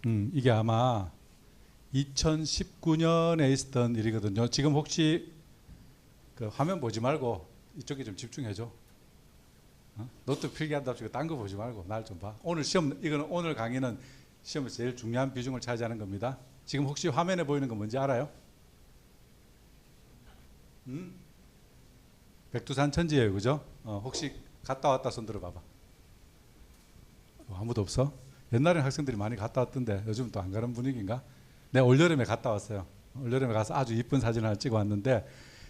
이게 아마 2019년에 있었던 일이거든요. 지금 혹시 그 화면 보지 말고 이쪽에 좀 집중해줘. 노트 필기한답시고 딴 거 보지 말고 날 좀 봐. 오늘 시험 이거는 오늘 강의는 시험에서 제일 중요한 비중을 차지하는 겁니다. 지금 혹시 화면에 보이는 거 뭔지 알아요? 백두산 천지예요, 그죠? 혹시 갔다 왔다 손 들어봐봐. 아무도 없어? 옛날에 학생들이 많이 갔다 왔던데 요즘 또 안 가는 분위기인가? 내가 올여름에 갔다 왔어요. 올여름에 가서 아주 이쁜 사진을 하나 찍어 왔는데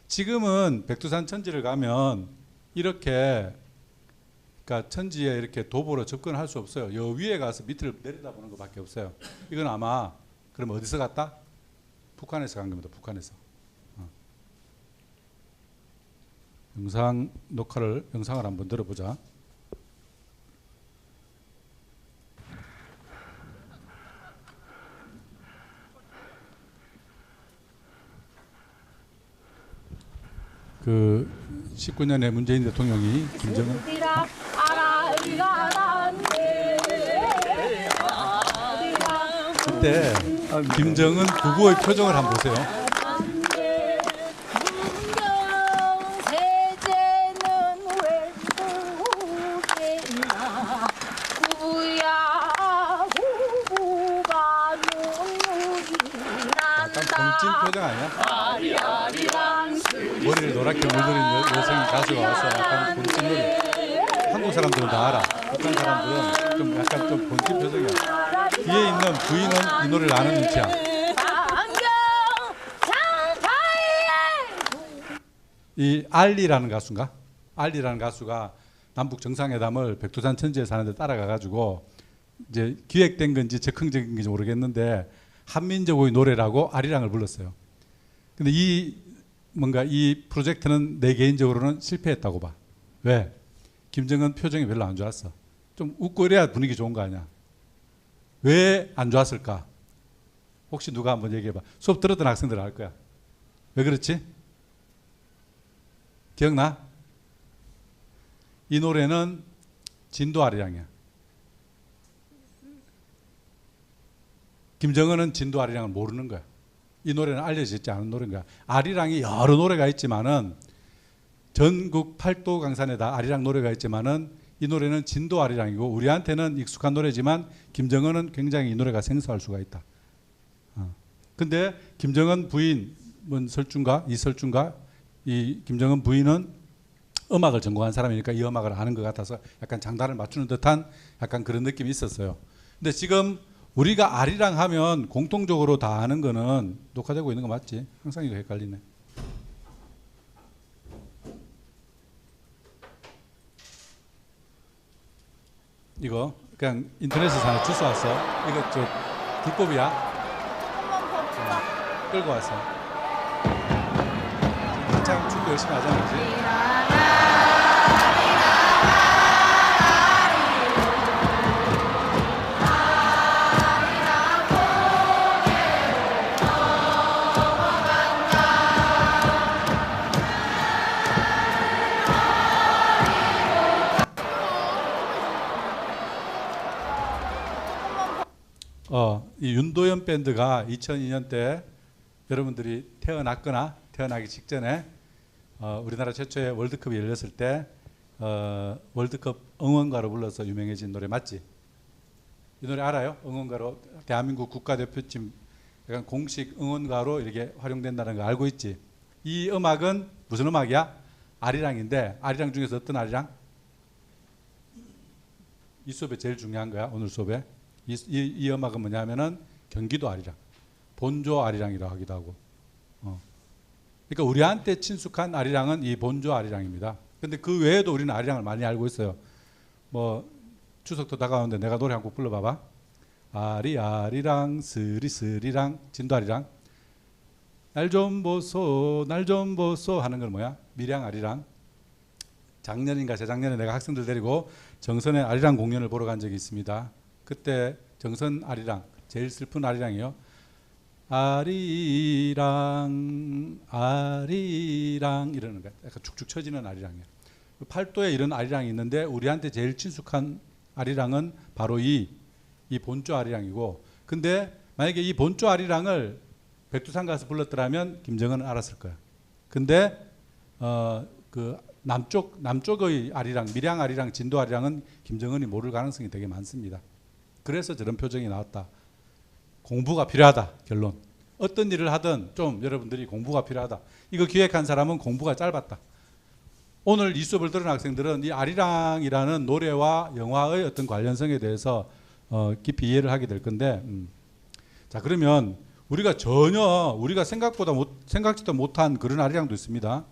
지금은 백두산 천지를 가면 이렇게 그러니까 천지에 이렇게 도보로 접근할 수 없어요. 요 위에 가서 밑을 내려다보는 것밖에 없어요. 이건 아마 그럼 어디서 갔다? 북한에서 간 겁니다. 북한에서. 영상 녹화를 영상을 한번 들어보자. 그 19년에 문재인 대통령이 김정은 그때 김정은 부부의 표정을 한번 보세요. 약간 벙찐 표정 아니야? 머리를 노랗게 물들인 여성이 가수가 와서 약간 벙찐 노래. 한국 사람들은 다 알아. 북한 사람들은 좀 약간 좀 벙찐 표정이야. 뒤에 있는 부인은 이 노래를 아는 눈치야. 이 알리라는 가수인가? 알리라는 가수가 남북 정상회담을 백두산 천지에 사는데 따라가가지고 이제 기획된 건지 즉흥적인 건지 모르겠는데 한민족의 노래라고 아리랑을 불렀어요. 근데 이 프로젝트는 내 개인적으로는 실패했다고 봐. 왜? 김정은 표정이 별로 안 좋았어. 좀 웃고 이래야 분위기 좋은 거 아니야. 왜 안 좋았을까? 혹시 누가 한번 얘기해봐. 수업 들었던 학생들 알 거야. 왜 그렇지? 기억나? 이 노래는 진도 아리랑이야. 김정은은 진도 아리랑을 모르는 거야. 이 노래는 알려지지 않은 노래인 거야. 아리랑이 여러 노래가 있지만은 전국 팔도 강산에다 아리랑 노래가 있지만은 이 노래는 진도 아리랑이고 우리한테는 익숙한 노래지만 김정은은 굉장히 이 노래가 생소할 수가 있다. 근데 김정은 부인 설준가 이설준가 이 김정은 부인은 음악을 전공한 사람이니까 이 음악을 아는 것 같아서 약간 장단을 맞추는 듯한 약간 그런 느낌이 있었어요. 근데 지금 우리가 아리랑 하면 공통적으로 다 아는 거는 녹화되고 있는 거 맞지? 항상 이거 헷갈리네. 이거 그냥 인터넷에서 하나 주워 왔어. 이거 저 불법이야. 끌고 왔어. 한창 축구 열심히 하잖아, 그지? 이 윤도현 밴드가 2002년 때 여러분들이 태어났거나 태어나기 직전에 우리나라 최초의 월드컵이 열렸을 때 월드컵 응원가로 불러서 유명해진 노래 맞지? 이 노래 알아요? 응원가로 대한민국 국가대표팀 약간 공식 응원가로 이렇게 활용된다는 거 알고 있지? 이 음악은 무슨 음악이야? 아리랑인데 아리랑 중에서 어떤 아리랑? 이 수업에 제일 중요한 거야 오늘 수업에. 이 음악은 뭐냐면은 경기도 아리랑, 본조 아리랑이라고 하기도 하고. 그러니까 우리한테 친숙한 아리랑은 이 본조 아리랑입니다. 근데 그 외에도 우리는 아리랑을 많이 알고 있어요. 뭐 추석도 다가오는데 내가 노래 한 곡 불러봐봐. 아리아리랑 스리스리랑 진도 아리랑. 날 좀 보소 날 좀 보소 하는 건 뭐야? 밀양 아리랑. 작년인가 재작년에 내가 학생들 데리고 정선의 아리랑 공연을 보러 간 적이 있습니다. 그때 정선 아리랑 제일 슬픈 아리랑이요. 아리랑 아리랑 이러는 거야. 약간 축축 처지는 아리랑이야. 팔도에 이런 아리랑이 있는데 우리한테 제일 친숙한 아리랑은 바로 이 본조 아리랑이고 근데 만약에 이 본조 아리랑을 백두산 가서 불렀더라면 김정은은 알았을 거야. 근데 그 남쪽의 아리랑, 밀양 아리랑, 진도 아리랑은 김정은이 모를 가능성이 되게 많습니다. 그래서 저런 표정이 나왔다. 공부가 필요하다. 결론. 어떤 일을 하든 좀 여러분들이 공부가 필요하다. 이거 기획한 사람은 공부가 짧았다. 오늘 이 수업을 들은 학생들은 이 아리랑이라는 노래와 영화의 어떤 관련성에 대해서 깊이 이해를 하게 될 건데, 자, 그러면 우리가 생각지도 못한 그런 아리랑도 있습니다.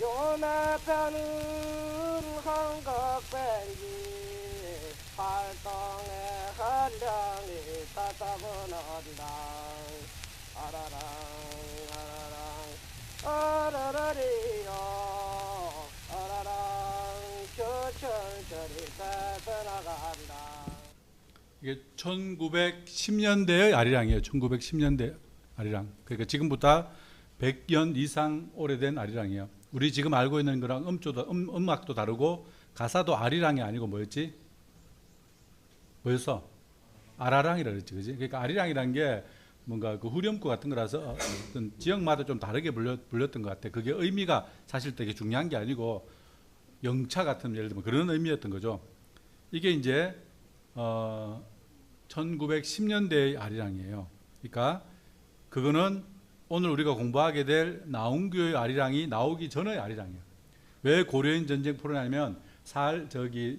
요나타는 한각뱅이 활동의 한량이 따따고 난다 아라랑 아라랑 아라라리요 아라랑 저철저리 따따나간다. 이게 1910년대의 아리랑이에요. 1910년대 아리랑. 그러니까 지금부터 100년 이상 오래된 아리랑이에요. 우리 지금 알고 있는 거랑 음악도 다르고 가사도 아리랑이 아니고 뭐였지? 뭐였어? 아라랑이라 그랬지, 그지? 그러니까 아리랑이란 게 뭔가 그 후렴구 같은 거라서 어떤 지역마다 좀 다르게 불렸던 것 같아. 그게 의미가 사실 되게 중요한 게 아니고 영차 같은 예를 들면 그런 의미였던 거죠. 이게 이제 1910년대의 아리랑이에요. 그러니까 그거는 오늘 우리가 공부하게 될 나운규의 아리랑이 나오기 전의 아리랑이에요. 왜 고려인 전쟁 풀어냐면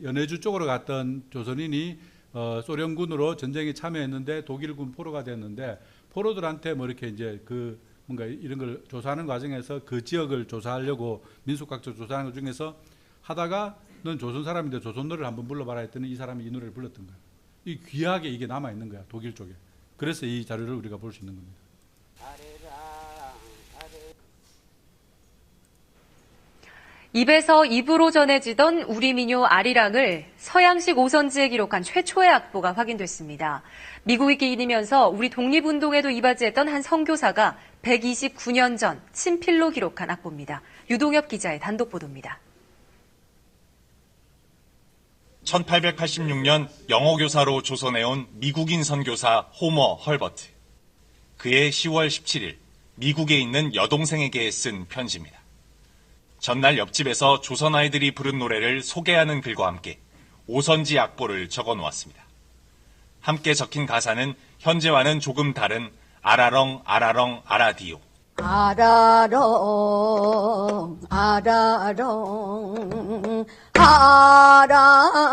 연해주 쪽으로 갔던 조선인이 소련군으로 전쟁에 참여했는데 독일군 포로가 됐는데 포로들한테 뭐 이렇게 이제 그 뭔가 이런 걸 조사하는 과정에서 그 지역을 조사하려고 민속학적 조사하는 것 중에서 하다가 넌 조선 사람인데 조선 노래를 한번 불러봐라 했더니 이 사람이 이 노래를 불렀던 거야. 이 귀하게 이게 남아 있는 거야, 독일 쪽에. 그래서 이 자료를 우리가 볼 수 있는 겁니다. 입에서 입으로 전해지던 우리 민요 아리랑을 서양식 오선지에 기록한 최초의 악보가 확인됐습니다. 미국이 끼이면서 우리 독립운동에도 이바지했던 한 선교사가 129년 전 친필로 기록한 악보입니다. 유동엽 기자의 단독 보도입니다. 1886년 영어 교사로 조선해온 미국인 선교사 호머 헐버트. 그의 10월 17일 미국에 있는 여동생에게 쓴 편지입니다. 전날 옆집에서 조선 아이들이 부른 노래를 소개하는 글과 함께 오선지 악보를 적어 놓았습니다. 함께 적힌 가사는 현재와는 조금 다른 아라렁 아라렁 아라디오. 아라렁 아라렁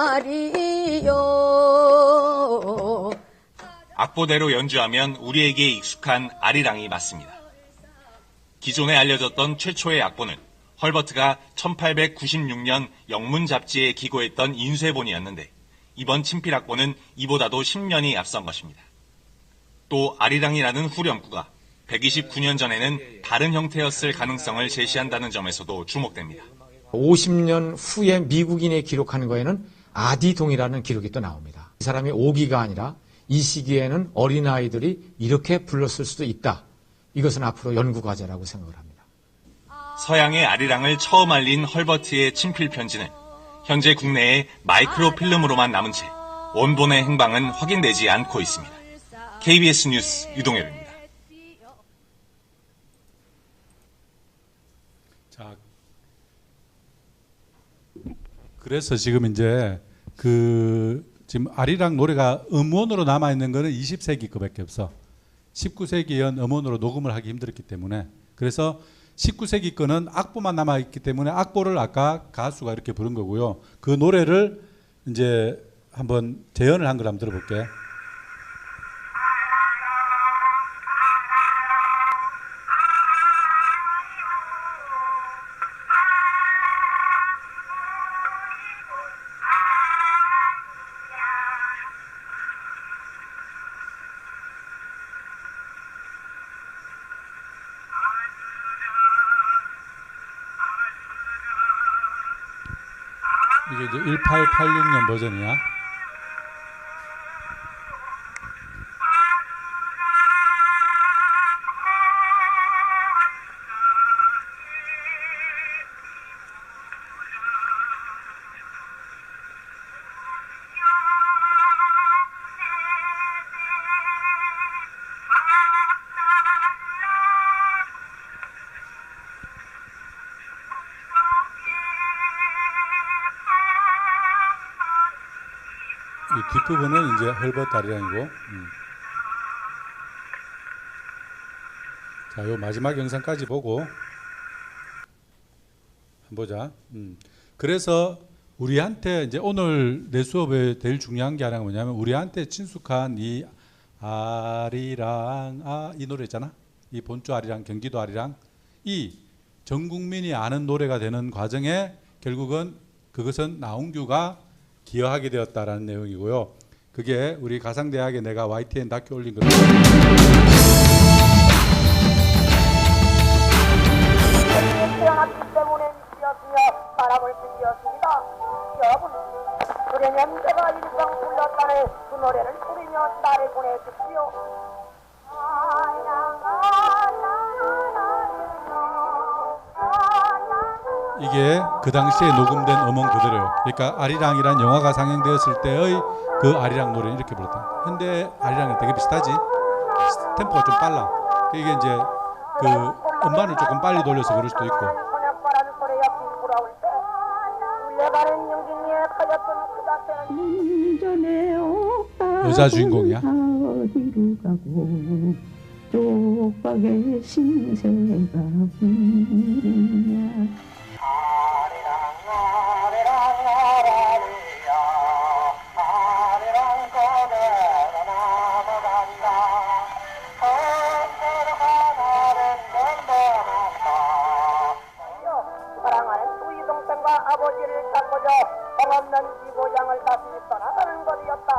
아라리요. 악보대로 연주하면 우리에게 익숙한 아리랑이 맞습니다. 기존에 알려졌던 최초의 악보는 헐버트가 1896년 영문 잡지에 기고했던 인쇄본이었는데 이번 친필 악보는 이보다도 10년이 앞선 것입니다. 또 아리랑이라는 후렴구가 129년 전에는 다른 형태였을 가능성을 제시한다는 점에서도 주목됩니다. 50년 후에 미국인이 기록한 거에는 아디동이라는 기록이 또 나옵니다. 이 사람이 오기가 아니라 이 시기에는 어린아이들이 이렇게 불렀을 수도 있다. 이것은 앞으로 연구과제라고 생각을 합니다. 서양의 아리랑을 처음 알린 헐버트의 친필 편지는 현재 국내에 마이크로필름으로만 남은 채 원본의 행방은 확인되지 않고 있습니다. KBS 뉴스 유동엽입니다. 자, 그래서 지금 이제 지금 아리랑 노래가 음원으로 남아 있는 거는 20세기급밖에 없어. 19세기엔 음원으로 녹음을 하기 힘들었기 때문에 그래서 19세기 거는 악보만 남아 있기 때문에 악보를 아까 가수가 이렇게 부른 거고요. 그 노래를 이제 한번 재연을 한 걸 한번 들어볼게. 이게 이제 1886년 버전이야. 이 뒷부분은 이제 헐벗 아리랑이고. 자, 요 마지막 영상까지 보고 한번 보자. 그래서 우리한테 이제 오늘 내 수업에 제일 중요한 게 하나가 뭐냐면 우리한테 친숙한 이 아리랑 이 노래 있잖아. 이 본주 아리랑, 경기도 아리랑, 이 전 국민이 아는 노래가 되는 과정에 결국은 그것은 나홍규가 기여하게 되었다라는 내용이고요. 그게 우리 가상대학에 내가 YTN 다큐 올린 거. 태어났기 때문에 미치었으며 바람을 풍기었습니다. 여러분, 그러면 제가 일상 불렀다네 그 노래를 부르며 나를 보내십시오. 이게 그 당시에 녹음된 음원 그대로예요. 그러니까 아리랑이란 영화가 상영되었을 때의 그 아리랑 노래는 이렇게 불렀다. 현대 아리랑은 되게 비슷하지. 템포가 좀 빨라. 이게 이제 그 음반을 조금 빨리 돌려서 그럴 수도 있고. 여자 주인공이야. 어디로 가고 쪽박의 신세가 있냐. 사랑하는 우리 동생과 아버지를 찾고자 없는 이 고향을 다시 떠나가는 것이었다.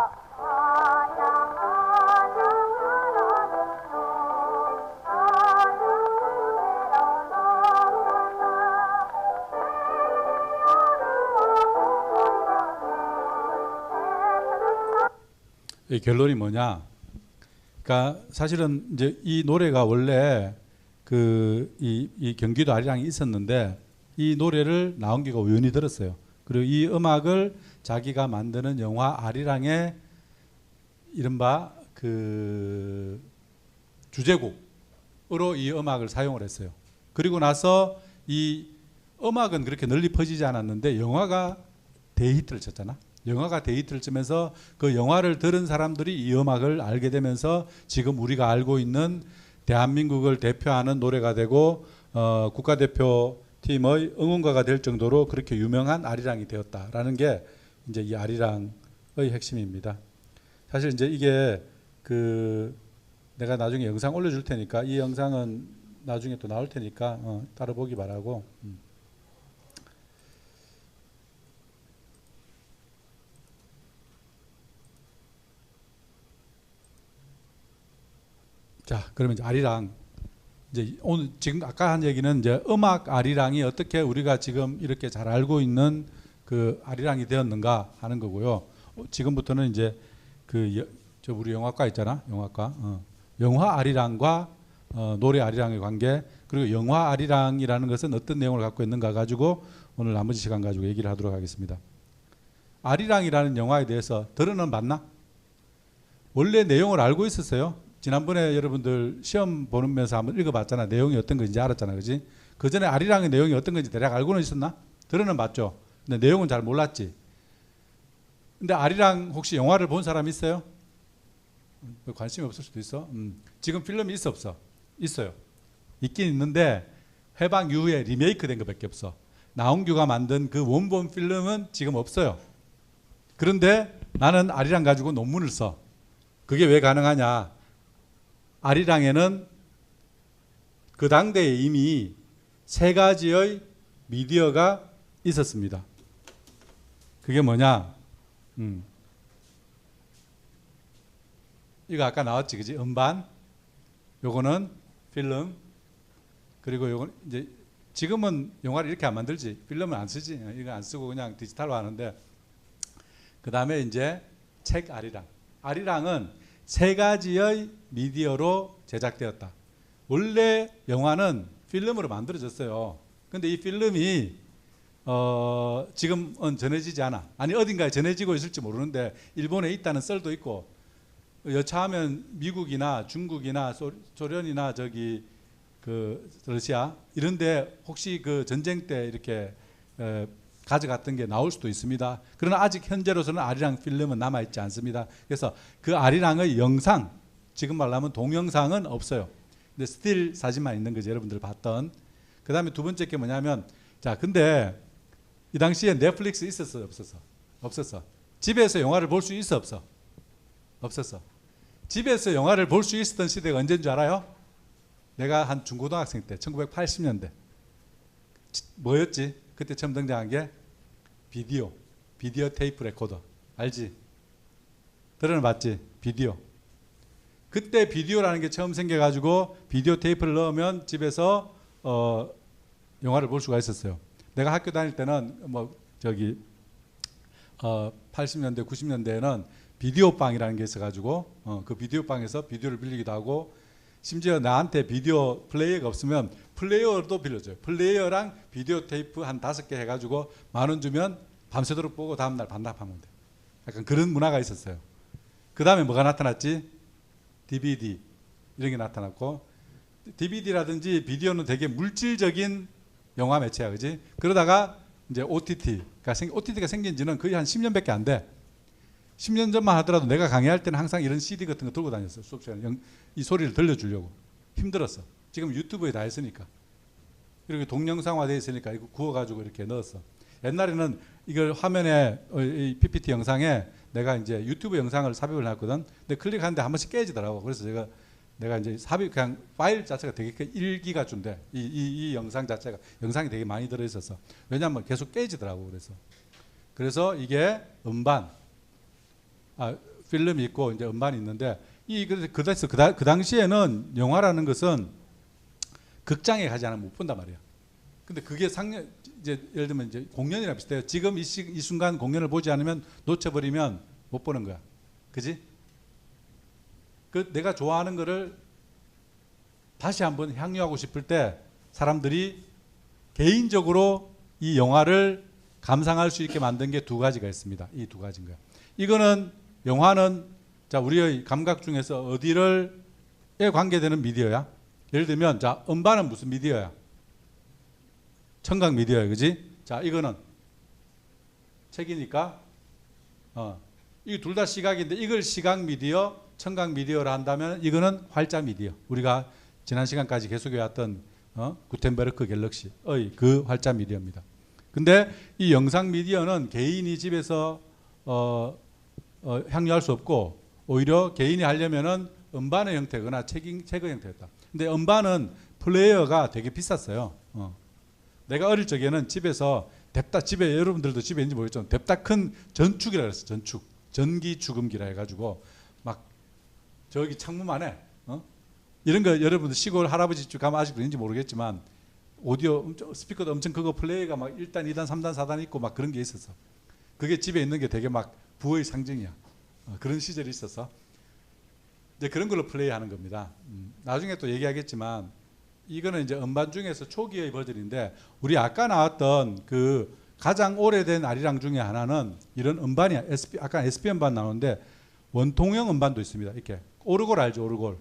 이 결론이 뭐냐? 그러니까 사실은 이제 이 노래가 원래 이 경기도 아리랑이 있었는데 이 노래를 나홍규가 우연히 들었어요. 그리고 이 음악을 자기가 만드는 영화 아리랑의 이른바 그 주제곡으로 이 음악을 사용을 했어요. 그리고 나서 이 음악은 그렇게 널리 퍼지지 않았는데 영화가 대히트를 쳤잖아. 영화가 대히트를 치면서 그 영화를 들은 사람들이 이 음악을 알게 되면서 지금 우리가 알고 있는 대한민국을 대표하는 노래가 되고 국가대표팀의 응원가가 될 정도로 그렇게 유명한 아리랑이 되었다라는 게 이제 이 아리랑의 핵심입니다. 사실 이제 이게 그 내가 나중에 영상 올려줄 테니까 이 영상은 나중에 또 나올 테니까 따로 보기 바라고. 자, 그러면 이제 아리랑 이제 오늘 지금 아까 한 얘기는 이제 음악 아리랑이 어떻게 우리가 지금 이렇게 잘 알고 있는 그 아리랑이 되었는가 하는 거고요. 지금부터는 이제 저 우리 영화과 있잖아, 영화과. 영화 아리랑과 노래 아리랑의 관계, 그리고 영화 아리랑이라는 것은 어떤 내용을 갖고 있는가 가지고 오늘 나머지 시간 가지고 얘기를 하도록 하겠습니다. 아리랑이라는 영화에 대해서 들어는 봤나? 원래 내용을 알고 있었어요. 지난번에 여러분들 시험 보면서 한번 읽어봤잖아. 내용이 어떤 건지 알았잖아, 그지? 그 전에 아리랑의 내용이 어떤 건지 대략 알고는 있었나? 들어는 봤죠. 근데 내용은 잘 몰랐지. 근데 아리랑 혹시 영화를 본 사람 있어요? 관심이 없을 수도 있어. 지금 필름이 있어 없어? 있어요. 있긴 있는데 해방 이후에 리메이크 된 것밖에 없어. 나홍규가 만든 그 원본 필름은 지금 없어요. 그런데 나는 아리랑 가지고 논문을 써. 그게 왜 가능하냐? 아리랑에는 그 당대에 이미 세 가지의 미디어가 있었습니다. 그게 뭐냐? 이거 아까 나왔지, 그지? 음반, 요거는 필름, 그리고 요건 이제 지금은 영화를 이렇게 안 만들지, 필름은 안 쓰지, 이거 안 쓰고 그냥 디지털로 하는데, 그 다음에 이제 책 아리랑. 아리랑은 세 가지의 미디어로 제작되었다. 원래 영화는 필름으로 만들어졌어요. 근데 이 필름이 지금은 전해지지 않아. 아니 어딘가에 전해지고 있을지 모르는데 일본에 있다는 썰도 있고, 여차하면 미국이나 중국이나 소련이나 저기 그 러시아 이런데 혹시 그 전쟁 때 이렇게 가져갔던 게 나올 수도 있습니다. 그러나 아직 현재로서는 아리랑 필름은 남아 있지 않습니다. 그래서 그 아리랑의 영상, 지금 말하면 동영상은 없어요. 근데 스틸 사진만 있는 거죠. 여러분들 봤던. 그 다음에 두 번째 게 뭐냐면, 자, 근데 이 당시에 넷플릭스 있었어, 없었어? 없었어. 집에서 영화를 볼 수 있어, 없어? 없었어. 집에서 영화를 볼 수 있었던 시대가 언제인 줄 알아요? 내가 한 중고등학생 때, 1980년대. 뭐였지? 그때 처음 등장한 게 비디오 테이프 레코더. 알지? 들어봤지? 비디오. 그때 비디오라는 게 처음 생겨가지고 비디오 테이프를 넣으면 집에서 영화를 볼 수가 있었어요. 내가 학교 다닐 때는 뭐 저기 80년대 90년대에는 비디오 방이라는 게 있어가지고 그 비디오 방에서 비디오를 빌리기도 하고, 심지어 나한테 비디오 플레이어가 없으면 플레이어도 빌려줘요. 플레이어랑 비디오 테이프 한 5개 해가지고 10,000원 주면 밤새도록 보고 다음날 반납하면 돼. 약간 그런 문화가 있었어요. 그 다음에 뭐가 나타났지? DVD 이런 게 나타났고, DVD라든지 비디오는 되게 물질적인 영화 매체야, 그지? 그러다가 이제 OTT가 생긴 지는 거의 한 10년밖에 안 돼. 10년 전만 하더라도 내가 강의할 때는 항상 이런 CD 같은 거 들고 다녔어. 수업 시간에 이 소리를 들려주려고. 힘들었어. 지금 유튜브에 다 했으니까. 그리고 동영상화 되어 있으니까 이거 구워가지고 이렇게 넣었어. 옛날에는 이걸 화면에 이 PPT 영상에 내가 이제 유튜브 영상을 삽입을 해놨거든. 근데 클릭하는데 한 번씩 깨지더라고. 그래서 내가 이제 그냥 파일 자체가 되게 1기가쯤 이 영상 자체가 영상이 되게 많이 들어있었어. 왜냐하면 계속 깨지더라고. 그래서 이게 음반, 필름이 있고 이제 음반이 있는데, 그 당시에는 영화라는 것은 극장에 가지 않으면 못 본단 말이야. 근데 그게 이제 예를 들면 이제 공연이랑 비슷해요. 지금 이 순간 공연을 보지 않으면 놓쳐버리면 못 보는 거야. 그지? 내가 좋아하는 거를 다시 한번 향유하고 싶을 때 사람들이 개인적으로 이 영화를 감상할 수 있게 만든 게 두 가지가 있습니다. 이 두 가지인 거야. 이거는 영화는 자 우리의 감각 중에서 어디에 관계되는 미디어야? 예를 들면 자 음반은 무슨 미디어야? 청각 미디어야, 그지? 자 이거는 책이니까 이 둘 다 시각인데 이걸 시각 미디어, 청각 미디어라 한다면 이거는 활자 미디어. 우리가 지난 시간까지 계속해왔던 구텐베르크 갤럭시의 그 활자 미디어입니다. 근데 이 영상 미디어는 개인이 집에서 향유할 수 없고 오히려 개인이 하려면은 음반의 형태거나 책의 형태였다. 근데 음반은 플레이어가 되게 비쌌어요. 내가 어릴 적에는 집에서 집에 여러분들도 집에 있는지 모르겠지만 뎁다 큰 전축이라 그랬어. 전축. 전기 주금기라 해가지고 막 저기 창문만에 이런 거 여러분들 시골 할아버지 집 가면 아직도 있는지 모르겠지만 오디오 스피커도 엄청 크고 플레이어가 막 1단, 2단, 3단, 4단 있고 막 그런 게 있었어. 그게 집에 있는 게 되게 막 부의 상징이야. 그런 시절이 있었어. 이제 그런 걸로 플레이하는 겁니다. 나중에 또 얘기하겠지만 이거는 이제 음반 중에서 초기의 버전인데 우리 아까 나왔던 그 가장 오래된 아리랑 중에 하나는 이런 음반이야. 아까 SP 음반 나오는데 원통형 음반도 있습니다. 이렇게 오르골 알죠? 오르골.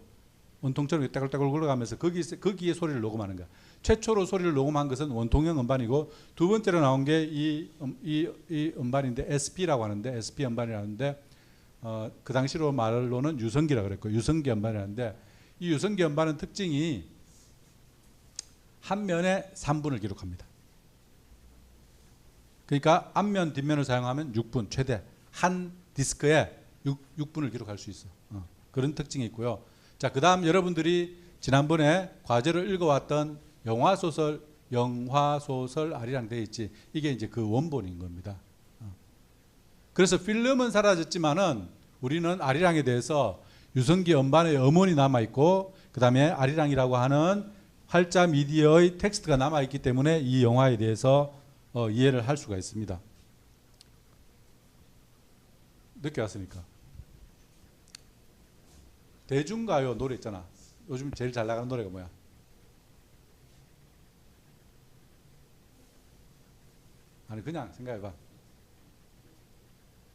원통처럼 따글따글 굴러가면서 거기에 소리를 녹음하는 거야. 최초로 소리를 녹음한 것은 원통형 음반이고 두 번째로 나온 게 이 음반인데 SP라고 하는데 SP 음반이라는데 그 당시로 말로는 유성기라고 그랬고 유성기 음반이라는데 이 유성기 음반은 특징이 한 면에 3분을 기록합니다. 그러니까 앞면 뒷면을 사용하면 6분 최대 한 디스크에 6분을 기록할 수 있어. 그런 특징이 있고요. 자, 그다음 여러분들이 지난번에 과제로 읽어왔던 영화 소설 아리랑 되어 있지. 이게 이제 그 원본인 겁니다. 그래서 필름은 사라졌지만은 우리는 아리랑에 대해서 유성기 음반의 음원이 남아 있고, 그다음에 아리랑이라고 하는 활자 미디어의 텍스트가 남아 있기 때문에 이 영화에 대해서 이해를 할 수가 있습니다. 늦게 왔으니까. 대중가요 노래 있잖아. 요즘 제일 잘 나가는 노래가 뭐야? 아니 그냥 생각해봐.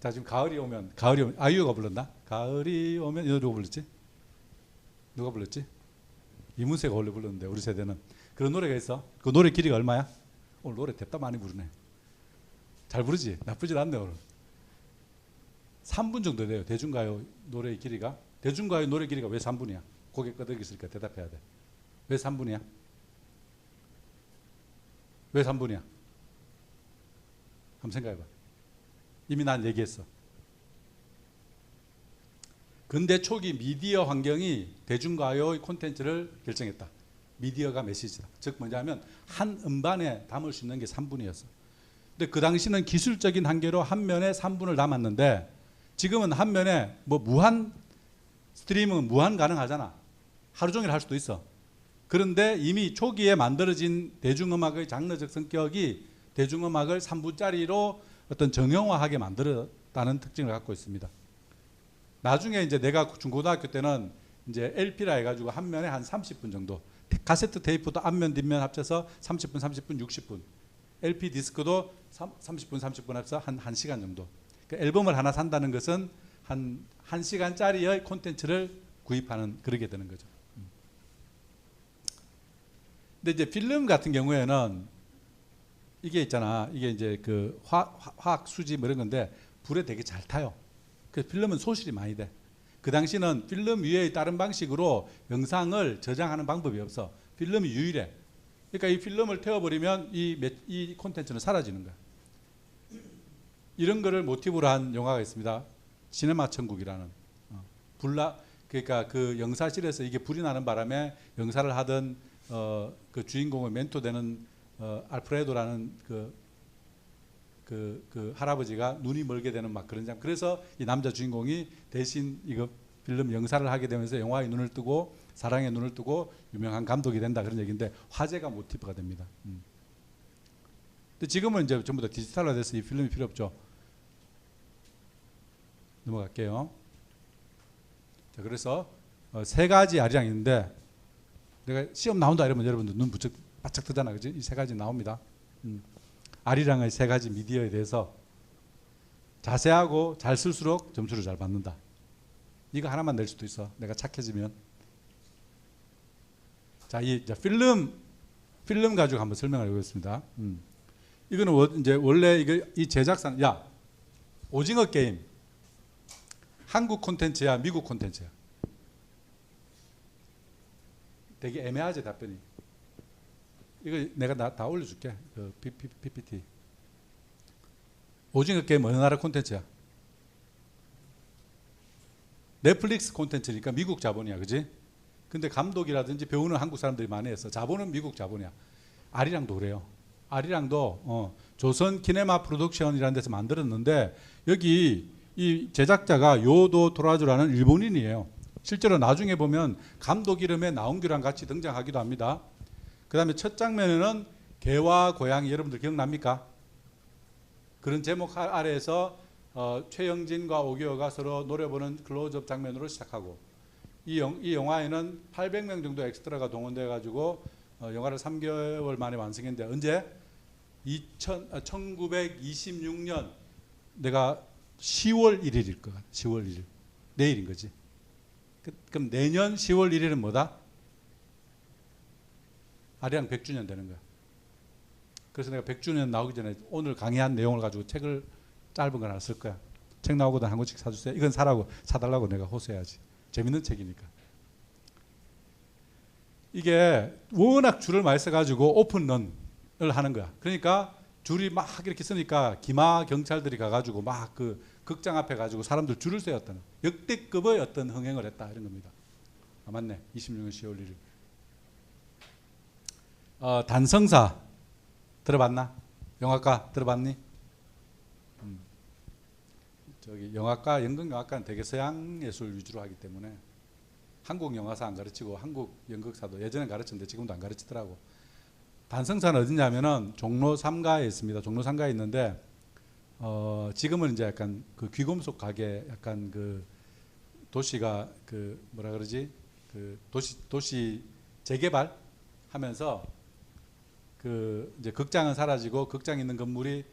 자, 지금 가을이 오면 아이유가 불렀나? 가을이 오면 이 노래 누가 불렀지? 누가 불렀지? 이문세가 원래 불렀는데 우리 세대는 그런 노래가 있어. 그 노래 길이가 얼마야? 오늘 노래 됐다 많이 부르네. 잘 부르지? 나쁘질 않네 오늘. 3분 정도 돼요. 대중가요 노래의 길이가. 대중가요 노래 길이가 왜 3분이야? 고개 끄덕였으니까 대답해야 돼. 왜 3분이야? 왜 3분이야? 한번 생각해봐. 이미 난 얘기했어. 근대 초기 미디어 환경이 대중가요의 콘텐츠를 결정했다. 미디어가 메시지다. 즉 뭐냐면 한 음반에 담을 수 있는 게 3분이었어. 근데 그 당시는 기술적인 한계로 한 면에 3분을 담았는데 지금은 한 면에 뭐 무한 스트리밍은 무한 가능하잖아. 하루 종일 할 수도 있어. 그런데 이미 초기에 만들어진 대중음악의 장르적 성격이 대중음악을 3분짜리로 어떤 정형화하게 만들었다는 특징을 갖고 있습니다. 나중에 이제 내가 중고등학교 때는 이제 LP라 해가지고 한 면에 한 30분 정도, 카세트 테이프도 앞면 뒷면 합쳐서 30분, 60분, LP 디스크도 30분 합쳐서 한 1시간 정도. 그러니까 앨범을 하나 산다는 것은 한 1시간짜리의 콘텐츠를 구입하는 그러게 되는 거죠. 근데 이제 필름 같은 경우에는 이게 있잖아. 이게 이제 그 화학 수지 뭐 이런 건데 불에 되게 잘 타요. 그래서 필름은 소실이 많이 돼. 그 당시는 필름 위에 다른 방식으로 영상을 저장하는 방법이 없어. 필름이 유일해. 그러니까 이 필름을 태워버리면 이 콘텐츠는 사라지는 거야. 이런 거를 모티브로 한 영화가 있습니다. 시네마 천국이라는. 그러니까 그 영사실에서 이게 불이 나는 바람에 영사를 하던 그 주인공의 멘토되는 알프레도라는 그 할아버지가 눈이 멀게 되는 막 그런 장. 그래서 이 남자 주인공이 대신 이거 필름 영사를 하게 되면서 영화의 눈을 뜨고 사랑의 눈을 뜨고 유명한 감독이 된다 그런 얘기인데 화제가 모티브가 됩니다. 근데 지금은 이제 전부 다 디지털화돼서 이 필름이 필요 없죠. 넘어갈게요. 자, 그래서 세 가지 아리랑이 있는데 내가 시험 나온다 이러면 여러분들 눈 바짝 뜨잖아, 그지? 이 세 가지 나옵니다. 아리랑의 세 가지 미디어에 대해서 자세하고 잘 쓸수록 점수를 잘 받는다. 이거 하나만 낼 수도 있어. 내가 착해지면. 자, 이 필름 가지고 한번 설명을 해보겠습니다. 이거는 이제 원래 이 제작사는 오징어 게임 한국 콘텐츠야, 미국 콘텐츠야? 되게 애매하지 답변이. 이거 내가 다 올려줄게. 그 PPT. 오징어 게임 어느 나라 콘텐츠야? 넷플릭스 콘텐츠니까 미국 자본이야, 그지? 근데 감독이라든지 배우는 한국 사람들이 많이 했어. 자본은 미국 자본이야. 아리랑도 그래요. 아리랑도 조선 키네마 프로덕션이라는 데서 만들었는데 여기 이 제작자가 요도 토라주라는 일본인이에요. 실제로 나중에 보면 감독 이름에 나온규랑 같이 등장하기도 합니다. 그 다음에 첫 장면에는 개와 고양이, 여러분들 기억납니까? 그런 제목 아래에서 최영진과 오기호가 서로 노래 보는 클로즈업 장면으로 시작하고 이 영화에는 800명 정도 엑스트라가 동원돼 가지고 영화를 3개월 만에 완성했는데 언제? 1926년 내가 10월 1일일 것 같아. 10월 1일. 내일인 거지. 그럼 내년 10월 1일은 뭐다? 아리랑 100주년 되는 거야. 그래서 내가 100주년 나오기 전에 오늘 강의한 내용을 가지고 책을 짧은 걸 하나 쓸 거야. 책 나오거든 한 권씩 사주세요. 이건 사달라고 내가 호소해야지. 재밌는 책이니까. 이게 워낙 줄을 많이 써가지고 오픈런을 하는 거야. 그러니까 줄이 막 이렇게 쓰니까 기마 경찰들이 가가지고 막 그 극장 앞에 가지고 사람들 줄을 세웠다는 역대급의 어떤 흥행을 했다 이런 겁니다. 아, 맞네. 26년 10월 1일. 단성사 들어봤나? 영화과 들어봤니? 저기 영화과, 연극영화과는 되게 서양 예술 위주로 하기 때문에 한국 영화사 안 가르치고 한국 연극사도 예전에 가르쳤는데 지금도 안 가르치더라고. 단성사는 어디냐면은 종로 3가에 있습니다. 종로 3가에 있는데 지금은 이제 약간 그 귀금속 가게 약간 그 도시가 그 뭐라 그러지? 그 도시 재개발 하면서 그 이제 극장은 사라지고 극장 있는 건물이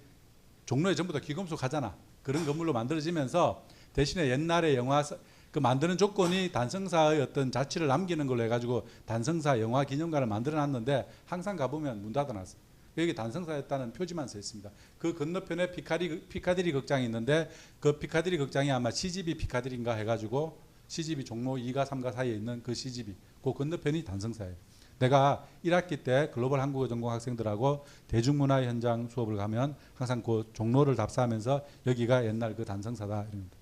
종로에 전부 다 귀금속 하잖아. 그런 건물로 만들어지면서 대신에 옛날에 영화 그 만드는 조건이 단성사의 어떤 자취를 남기는 걸로 해가지고 단성사 영화 기념관을 만들어놨는데 항상 가보면 문 닫아놨어. 여기 단성사였다는 표지만 써 있습니다. 그 건너편에 피카디리 극장이 있는데 그 피카디리 극장이 아마 CGV 피카디리인가 해가지고 CGV 종로 2가 3가 사이에 있는 그 CGV 그 건너편이 단성사예요. 내가 1학기 때 글로벌 한국어 전공 학생들하고 대중문화 현장 수업을 가면 항상 그 종로를 답사하면서 여기가 옛날 그 단성사다 이럽니다.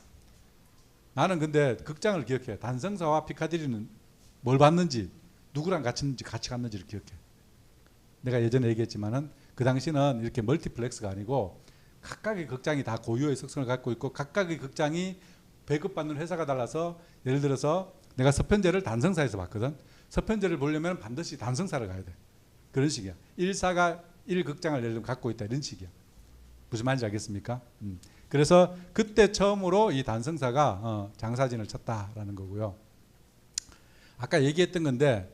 나는 근데 극장을 기억해. 단성사와 피카디리는 뭘 봤는지 누구랑 같이 갔는지를 기억해. 내가 예전에 얘기했지만은 그 당시는 이렇게 멀티플렉스가 아니고 각각의 극장이 다 고유의 특성을 갖고 있고 각각의 극장이 배급받는 회사가 달라서 예를 들어서 내가 서편제를 단성사에서 봤거든. 서편제를 보려면 반드시 단성사를 가야 돼. 그런 식이야. 1사가 1극장을 예를 들면 갖고 있다 이런 식이야. 무슨 말인지 알겠습니까? 그래서 그때 처음으로 이 단성사가 장사진을 쳤다라는 거고요. 아까 얘기했던 건데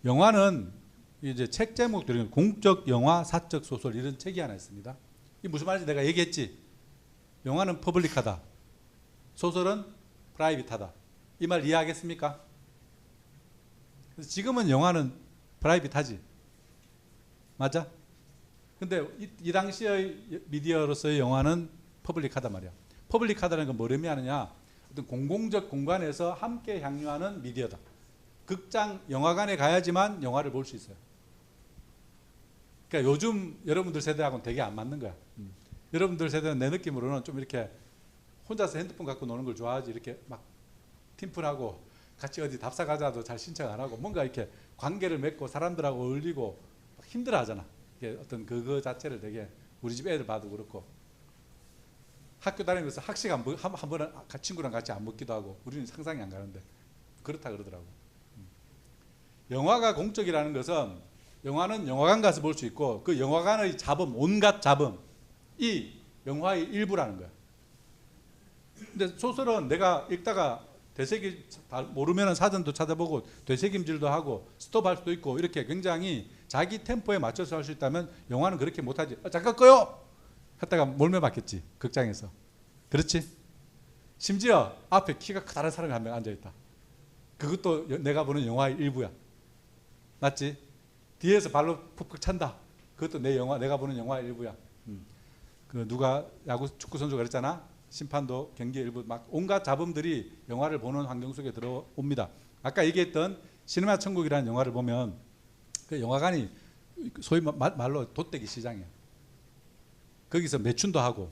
영화는 이제 책 제목들이 공적 영화, 사적 소설 이런 책이 하나 있습니다. 이게 무슨 말인지 내가 얘기했지. 영화는 퍼블릭하다. 소설은 프라이빗하다. 이 말 이해하겠습니까? 그래서 지금은 영화는 프라이빗하지. 맞아? 근데 이 당시의 미디어로서의 영화는 퍼블릭하단 말이야. 퍼블릭하다는 건 뭘 의미하느냐? 어떤 공공적 공간에서 함께 향유하는 미디어다. 극장, 영화관에 가야지만 영화를 볼 수 있어요. 그러니까 요즘 여러분들 세대하고는 되게 안 맞는 거야. 여러분들 세대는 내 느낌으로는 좀 이렇게 혼자서 핸드폰 갖고 노는 걸 좋아하지 이렇게 막 팀플하고 같이 어디 답사 가자도 잘 신청 안 하고 뭔가 이렇게 관계를 맺고 사람들하고 어울리고 힘들어 하잖아. 이게 어떤 그거 자체를 되게 우리 집 애들 봐도 그렇고 학교 다니면서 학식 한 번은 친구랑 같이 안 먹기도 하고 우리는 상상이 안 가는데 그렇다 그러더라고. 영화가 공적이라는 것은 영화는 영화관 가서 볼 수 있고 그 영화관의 잡음, 온갖 잡음이 영화의 일부라는 거야. 근데 소설은 내가 읽다가 되새기 모르면 사전도 찾아보고 되새김질도 하고 스톱할 수도 있고 이렇게 굉장히 자기 템포에 맞춰서 할 수 있다면 영화는 그렇게 못하지. 잠깐 꺼요! 했다가 몰매 맞겠지. 극장에서. 그렇지? 심지어 앞에 키가 크다란 사람이 한 명 앉아있다. 그것도 내가 보는 영화의 일부야. 맞지? 뒤에서 발로 푹푹 찬다. 그것도 내가 보는 영화의 일부야. 그 누가 야구 축구 선수가 그랬잖아. 심판도 경기 일부 막 온갖 잡음들이 영화를 보는 환경 속에 들어옵니다. 아까 얘기했던 시네마 천국이라는 영화를 보면 그 영화관이 소위 말로 돗대기 시장이야. 거기서 매춘도 하고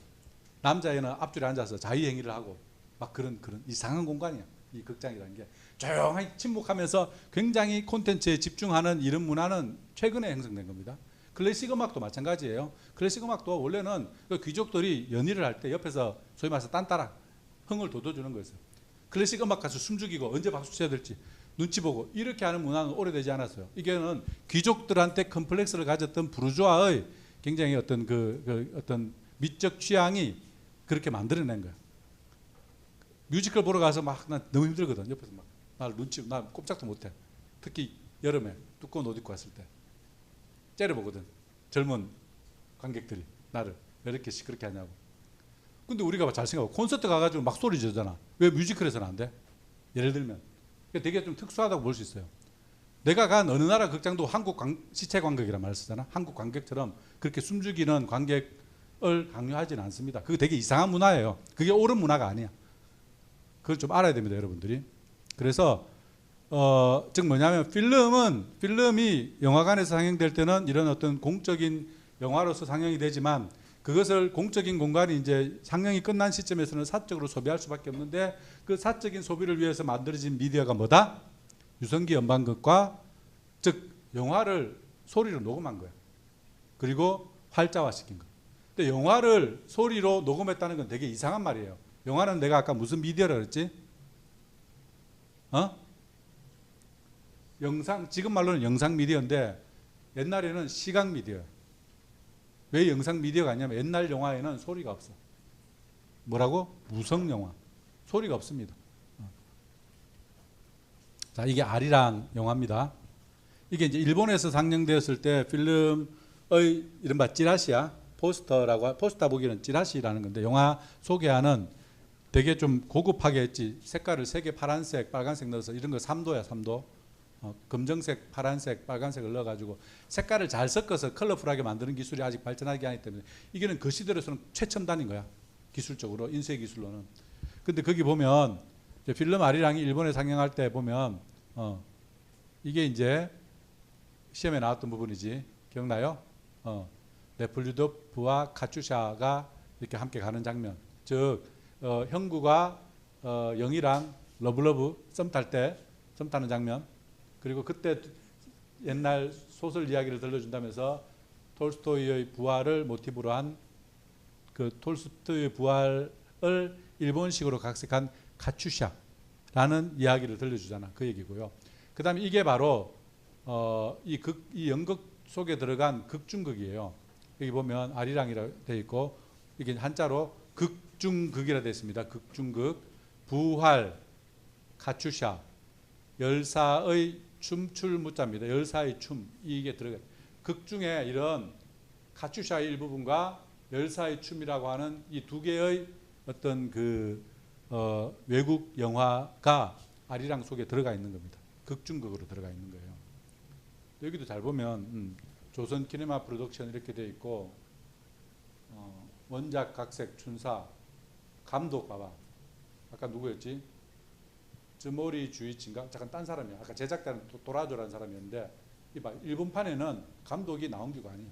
남자애는 앞줄에 앉아서 자유행위를 하고 막 그런 이상한 공간이야. 이 극장이라는 게 조용히 침묵하면서 굉장히 콘텐츠에 집중하는 이런 문화는 최근에 형성된 겁니다. 클래식 음악도 마찬가지예요. 클래식 음악도 원래는 그 귀족들이 연희를 할 때 옆에서 소위 말해서 딴따라 흥을 돋워주는 거였어요. 클래식 음악 가서 숨죽이고 언제 박수 쳐야 될지 눈치 보고 이렇게 하는 문화는 오래되지 않았어요. 이게는 귀족들한테 컴플렉스를 가졌던 부르주아의 굉장히 어떤 어떤 미적 취향이 그렇게 만들어낸 거야. 뮤지컬 보러 가서 막 난 너무 힘들거든. 옆에서 막 나 꼼짝도 못해. 특히 여름에 두꺼운 옷 입고 왔을 때 째려보거든. 젊은 관객들이 나를 왜 이렇게 시끄럽게 하냐고. 근데 우리가 잘 생각하고 콘서트 가가지고 막 소리 지르잖아. 왜 뮤지컬에서는 안 돼? 예를 들면 되게 좀 특수하다고 볼 수 있어요. 내가 간 어느 나라 극장도 한국 시체 관객이란 말을 쓰잖아. 한국 관객처럼 그렇게 숨죽이는 관객을 강요하지는 않습니다. 그게 되게 이상한 문화예요. 그게 옳은 문화가 아니야. 그걸 좀 알아야 됩니다, 여러분들이. 그래서 즉 뭐냐면 필름이 영화관에서 상영될 때는 이런 어떤 공적인 영화로서 상영이 되지만 그 그것을 공적인 공간이 이제 상영이 끝난 시점에서는 사적으로 소비할 수밖에 없는데 그 사적인 소비를 위해서 만들어진 미디어가 뭐다? 유성기 연방극과 즉 영화를 소리로 녹음한 거야. 그리고 활자화시킨 거. 근데 영화를 소리로 녹음했다는 건 되게 이상한 말이에요. 영화는 내가 아까 무슨 미디어라 그랬지? 영상, 지금 말로는 영상 미디어인데 옛날에는 시각 미디어야. 왜 영상 미디어가 아니냐면 옛날 영화에는 소리가 없어. 뭐라고? 무성 영화. 소리가 없습니다. 자, 이게 아리랑 영화입니다. 이게 이제 일본에서 상영되었을 때 필름의 이른바 찌라시야. 포스터 보기는 찌라시라는 건데 영화 소개하는 되게 좀 고급하게 했지. 색깔을 3개 파란색, 빨간색 넣어서 이런 거 3도야, 3도. 검정색, 파란색, 빨간색을 넣어가지고 색깔을 잘 섞어서 컬러풀하게 만드는 기술이 아직 발전하지 않기 때문에 이게는 그 시대로서는 최첨단인 거야. 기술적으로, 인쇄 기술로는. 근데 거기 보면 이제 필름 아리랑이 일본에 상영할 때 보면 이게 이제 시험에 나왔던 부분이지. 기억나요? 네플류도프와 카츄샤가 이렇게 함께 가는 장면. 즉 형구가 영희랑 러블러브 썸 타는 장면. 그리고 그때 옛날 소설 이야기를 들려준다면서 톨스토이의 부활을 모티브로 한 그 톨스토이의 부활을 일본식으로 각색한 카츄샤라는 이야기를 들려주잖아. 그 얘기고요. 그 다음에 이게 바로 이 연극 속에 들어간 극중극이에요. 여기 보면 아리랑이라고 되어 있고 이게 한자로 극중극이라 되어 있습니다. 극중극, 부활, 카츄샤, 열사의 춤출 무자입니다. 열사의 춤 이게 들어가요. 극 중에 이런 카츄샤의 일부분과 열사의 춤이라고 하는 이 두 개의 어떤 외국 영화가 아리랑 속에 들어가 있는 겁니다. 극중극으로 들어가 있는 거예요. 여기도 잘 보면 조선 키네마 프로덕션 이렇게 되어 있고 원작 각색 춘사 감독 봐봐. 아까 누구였지? 즈모리 주이치인가? 잠깐 딴 사람이야. 아까 제작자는 도라조라는 사람이었는데 이봐 일본판에는 감독이 나온규가 아니야.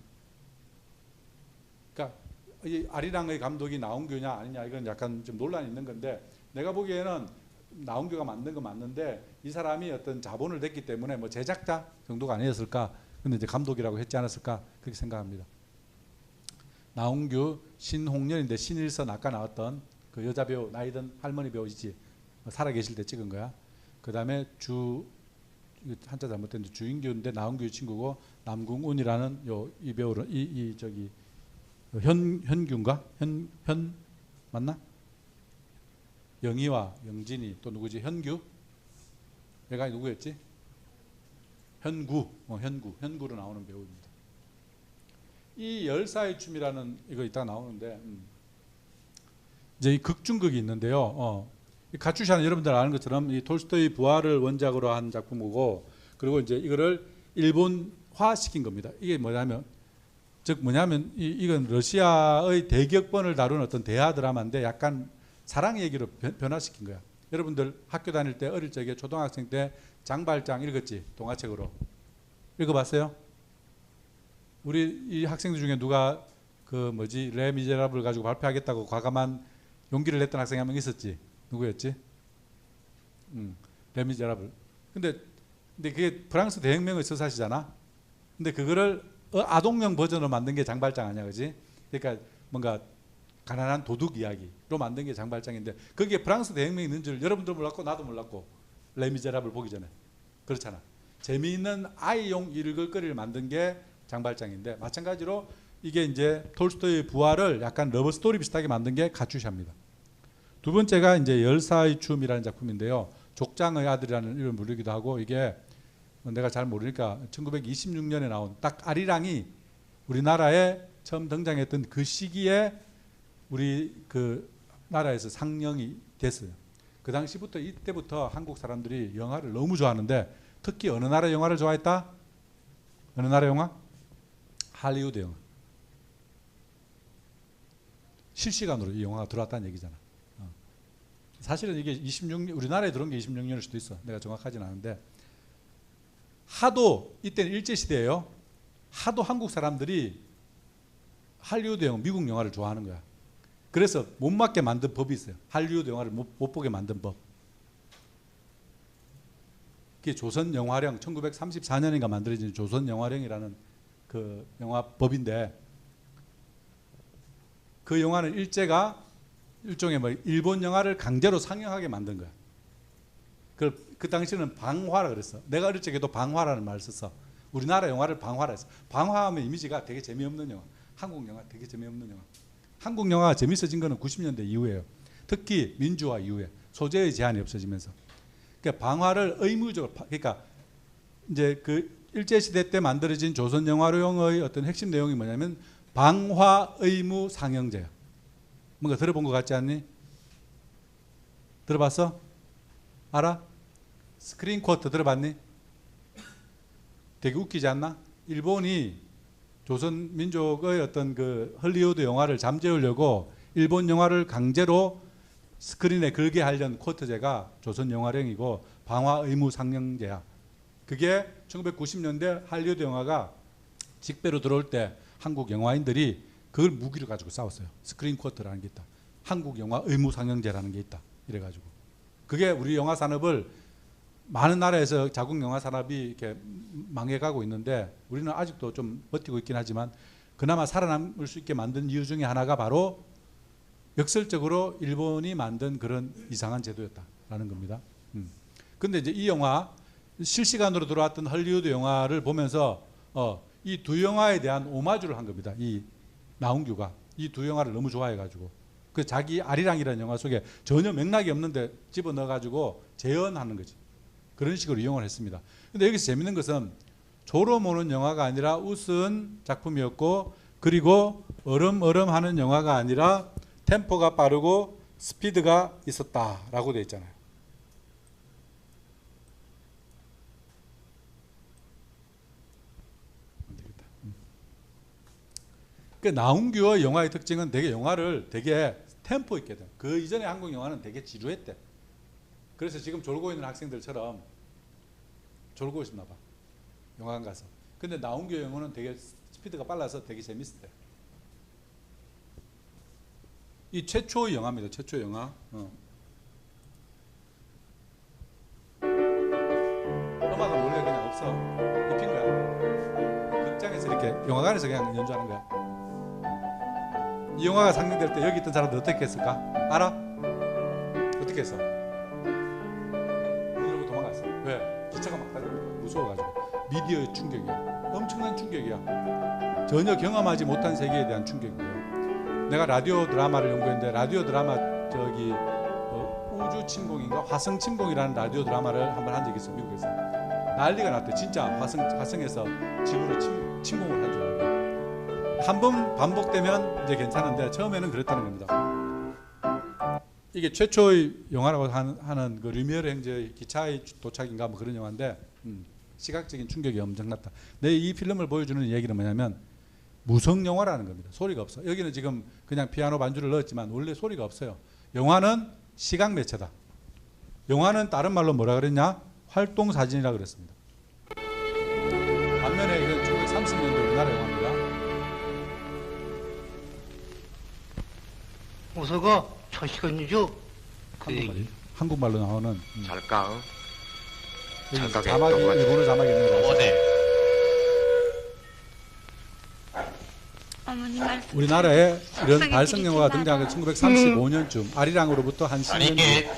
그러니까 이 아리랑의 감독이 나온규냐 아니냐 이건 약간 좀 논란이 있는 건데 내가 보기에는 나온규가 만든 건 맞는데 이 사람이 어떤 자본을 냈기 때문에 뭐 제작자 정도가 아니었을까? 근데 이제 감독이라고 했지 않았을까? 그렇게 생각합니다. 나온규 신홍련인데 신일선 아까 나왔던 그 여자 배우 나이든 할머니 배우이지. 살아계실 때 찍은 거야. 그 다음에 한자 잘못됐는데 주인규인데 나온규 친구고 남궁운이라는 이 배우를 현규인가? 현 맞나? 영희와 영진이 또 누구지? 현규? 얘가 누구였지? 현구로 나오는 배우입니다. 이 열사의 춤이라는 이거 이따가 나오는데 이제 이 극중극이 있는데요. 이 카츄샤는 여러분들 아는 것처럼 이 톨스토이 부활을 원작으로 한 작품이고 그리고 이제 이거를 일본화 시킨 겁니다. 이게 뭐냐면 이건 러시아의 대격번을 다룬 어떤 대하 드라마인데 약간 사랑 얘기로 변화시킨 거야. 여러분들 학교 다닐 때 어릴 적에 초등학생 때 장발장 읽었지? 동화책으로. 읽어봤어요? 우리 이 학생들 중에 누가 레미제라블 가지고 발표하겠다고 과감한 용기를 냈던 학생이 한 명 있었지? 누구였지? 레미제라블. 근데 그게 프랑스 대혁명의 서사시잖아. 근데 그거를 아동용 버전으로 만든 게 장발장 아니야, 그지? 그러니까 뭔가 가난한 도둑 이야기로 만든 게 장발장인데 거기에 프랑스 대혁명이 있는 줄 여러분도 몰랐고 나도 몰랐고 레미제라블 보기 전에 그렇잖아. 재미있는 아이용 읽을거리를 만든 게 장발장인데 마찬가지로 이게 이제 톨스토이의 부활을 약간 러브 스토리 비슷하게 만든 게 카츄샤입니다. 두 번째가 이제 열사의 춤이라는 작품인데요. 족장의 아들이라는 이름을 부르기도 하고 이게 내가 잘 모르니까 1926년에 나온 딱 아리랑이 우리나라에 처음 등장했던 그 시기에 우리 그 나라에서 상영이 됐어요. 그 당시부터 이때부터 한국 사람들이 영화를 너무 좋아하는데 특히 어느 나라 영화를 좋아했다? 어느 나라 영화? 할리우드 영화. 실시간으로 이 영화가 들어왔다는 얘기잖아. 사실은 이게 우리나라에 들어온 게 26년일 수도 있어. 내가 정확하진 않은데 하도 이때는 일제시대예요. 하도 한국 사람들이 할리우드 영화, 미국 영화를 좋아하는 거야. 그래서 못 맞게 만든 법이 있어요. 할리우드 영화를 못 보게 만든 법. 그게 조선 영화령 1934년인가 만들어진 조선 영화령이라는 그 영화법인데, 그 영화는 일제가 일종의 뭐 일본 영화를 강제로 상영하게 만든 거야. 그 당시는 방화라 그랬어. 내가 어릴 적에도 방화라는 말을 썼어. 우리나라 영화를 방화라 했어. 방화하면 이미지가 되게 재미없는 영화. 한국 영화 되게 재미없는 영화. 한국 영화가 재밌어진 거는 90년대 이후에요. 특히 민주화 이후에 소재의 제한이 없어지면서. 그러니까 방화를 의무적으로, 그러니까 이제 그 일제 시대 때 만들어진 조선 영화용의 어떤 핵심 내용이 뭐냐면 방화 의무 상영제야. 뭔가 들어본 것 같지 않니? 들어봤어? 알아? 스크린 쿼터 들어봤니? 되게 웃기지 않나? 일본이 조선 민족의 어떤 그 헐리우드 영화를 잠재우려고 일본 영화를 강제로 스크린에 걸게 하려는 쿼터제가 조선 영화령이고 방화 의무 상영제야. 그게 1990년대 할리우드 영화가 직배로 들어올 때 한국 영화인들이 그걸 무기로 가지고 싸웠어요. 스크린 쿼터라는 게 있다. 한국 영화 의무 상영제라는 게 있다. 이래가지고 그게 우리 영화 산업을 많은 나라에서 자국 영화 산업이 이렇게 망해가고 있는데 우리는 아직도 좀 버티고 있긴 하지만 그나마 살아남을 수 있게 만든 이유 중에 하나가 바로 역설적으로 일본이 만든 그런 이상한 제도였다라는 겁니다. 근데 이제 이 영화 실시간으로 들어왔던 헐리우드 영화를 보면서 이 두 영화에 대한 오마주를 한 겁니다. 이 나훈규가 이 두 영화를 너무 좋아해가지고 그 자기 아리랑이라는 영화 속에 전혀 맥락이 없는데 집어넣어가지고 재현하는 거지. 그런 식으로 이용을 했습니다. 근데 여기서 재밌는 것은 조로 모는 영화가 아니라 웃은 작품이었고, 그리고 얼음하는 영화가 아니라 템포가 빠르고 스피드가 있었다라고 되어 있잖아요. 그 나훈규의 영화의 특징은 되게 영화를 되게 템포 있게 돼. 그 이전에 한국 영화는 되게 지루했대. 그래서 지금 졸고 있는 학생들처럼 졸고 있었나 봐. 영화관 가서. 근데 나훈규 영화는 되게 스피드가 빨라서 되게 재밌었대. 이 최초의 영화입니다. 최초의 영화. 음악은 원래 그냥 없어. 입힌 거야. 극장에서 이렇게 영화관에서 그냥 연주하는 거야. 이 영화가 상영될 때 여기 있던 사람들 어떻게 했을까? 알아? 어떻게 했어? 이러고 도망갔어. 왜? 기차가 막 달려. 무서워가지고. 미디어의 충격이야. 엄청난 충격이야. 전혀 경험하지 못한 세계에 대한 충격이고요. 내가 라디오 드라마를 연구했는데 라디오 드라마 저기 우주 침공인가 화성 침공이라는 라디오 드라마를 한번 한 적이 있어. 미국에서. 난리가 났대. 진짜 화성에서 지구로 침공을 한 줄 알고. 한 번 반복되면 이제 괜찮은데 처음에는 그랬다는 겁니다. 이게 최초의 영화라고 하는 그 류미에르 행제의 기차의 도착인가 뭐 그런 영화인데 시각적인 충격이 엄청났다. 내 이 필름을 보여주는 얘기는 뭐냐면 무성 영화라는 겁니다. 소리가 없어. 여기는 지금 그냥 피아노 반주를 넣었지만 원래 소리가 없어요. 영화는 시각 매체다. 영화는 다른 말로 뭐라 그랬냐? 활동 사진이라 그랬습니다. 반면에 이건 1930년대 우리나라 영화입니다. 어서가 초시건이죠. 한국말로 나오는 잠깐 자막이 일본어 자막이 있는 거 아시죠? 어머니 말씀. 우리나라에 이런 발성 영화가 등장한 게 1935년쯤 아리랑으로부터 한 10년 뒤.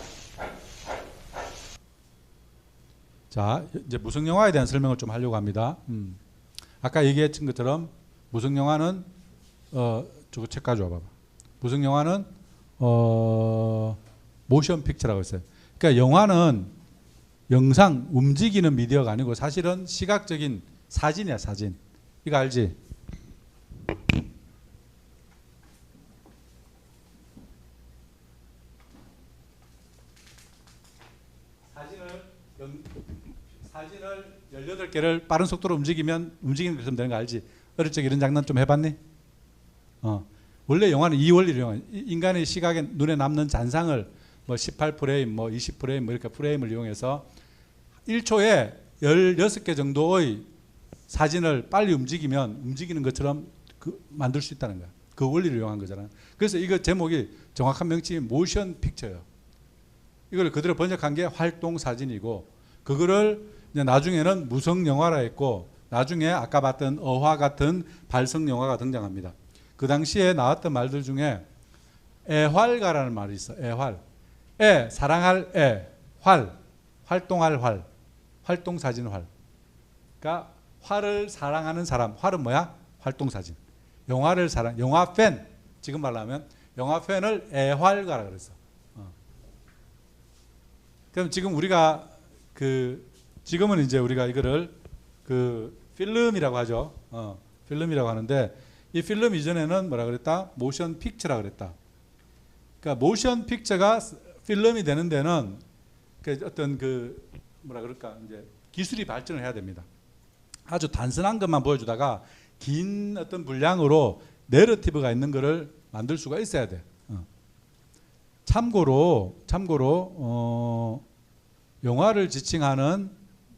자, 이제 무성 영화에 대한 설명을 좀 하려고 합니다. 아까 얘기했던 것처럼 무성 영화는 저거 책 가져와 봐봐. 무성 영화는 모션 픽처라고 했어요. 그러니까 영화는 영상, 움직이는 미디어가 아니고 사실은 시각적인 사진이야, 사진. 이거 알지? 사진을 18개를 빠른 속도로 움직이는 것처럼 되는 거 알지? 어릴 적에 이런 장난 좀 해봤니? 원래 영화는 이 원리로 영화. 인간의 시각에 눈에 남는 잔상을 뭐 18프레임, 뭐 20프레임, 뭐 이렇게 프레임을 이용해서 1초에 16개 정도의 사진을 빨리 움직이면 움직이는 것처럼 만들 수 있다는 거야. 그 원리를 이용한 거잖아요. 그래서 이거 제목이 정확한 명칭이 모션 픽처예요. 이걸 그대로 번역한 게 활동 사진이고, 그거를 이제 나중에는 무성 영화라 했고, 나중에 아까 봤던 어화 같은 발성 영화가 등장합니다. 그 당시에 나왔던 말들 중에 애활가라는 말이 있어. 애활. 사랑할 활동할 활동 사진 활. 그러니까 활을 사랑하는 사람. 활은 뭐야? 활동 사진. 영화를 영화 팬. 지금 말로 하면 영화 팬을 애활가라 그랬어. 그럼 지금 우리가 지금은 이제 우리가 이거를 필름이라고 하죠. 필름이라고 하는데, 이 필름 이전에는 뭐라 그랬다? 모션 픽처라 그랬다. 그러니까 모션 픽처가 필름이 되는 데는 어떤 뭐라 그럴까? 이제 기술이 발전을 해야 됩니다. 아주 단순한 것만 보여주다가 긴 어떤 분량으로 내러티브가 있는 것을 만들 수가 있어야 돼. 참고로 영화를 지칭하는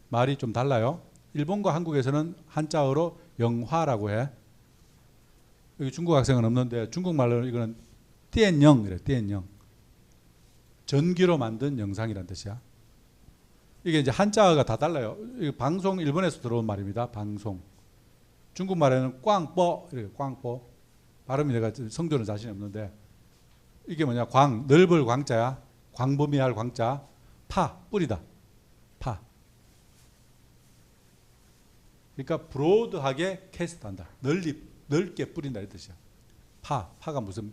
말이 좀 달라요. 일본과 한국에서는 한자어로 영화라고 해. 여기 중국 학생은 없는데 중국말로 이거는 띠엔영 이래. 띠엔영. 전기로 만든 영상이란 뜻이야. 이게 이제 한자어가 다 달라요. 방송 일본에서 들어온 말입니다. 방송. 중국말에는 꽝뽀 이렇게 꽝뽀. 발음이 내가 성조는 자신이 없는데, 이게 뭐냐? 넓을 광자야. 광범위할 광자. 뿌리다. 파. 그러니까 브로드하게 캐스트한다. 넓게 뿌린다 이 뜻이야. 파가 무슨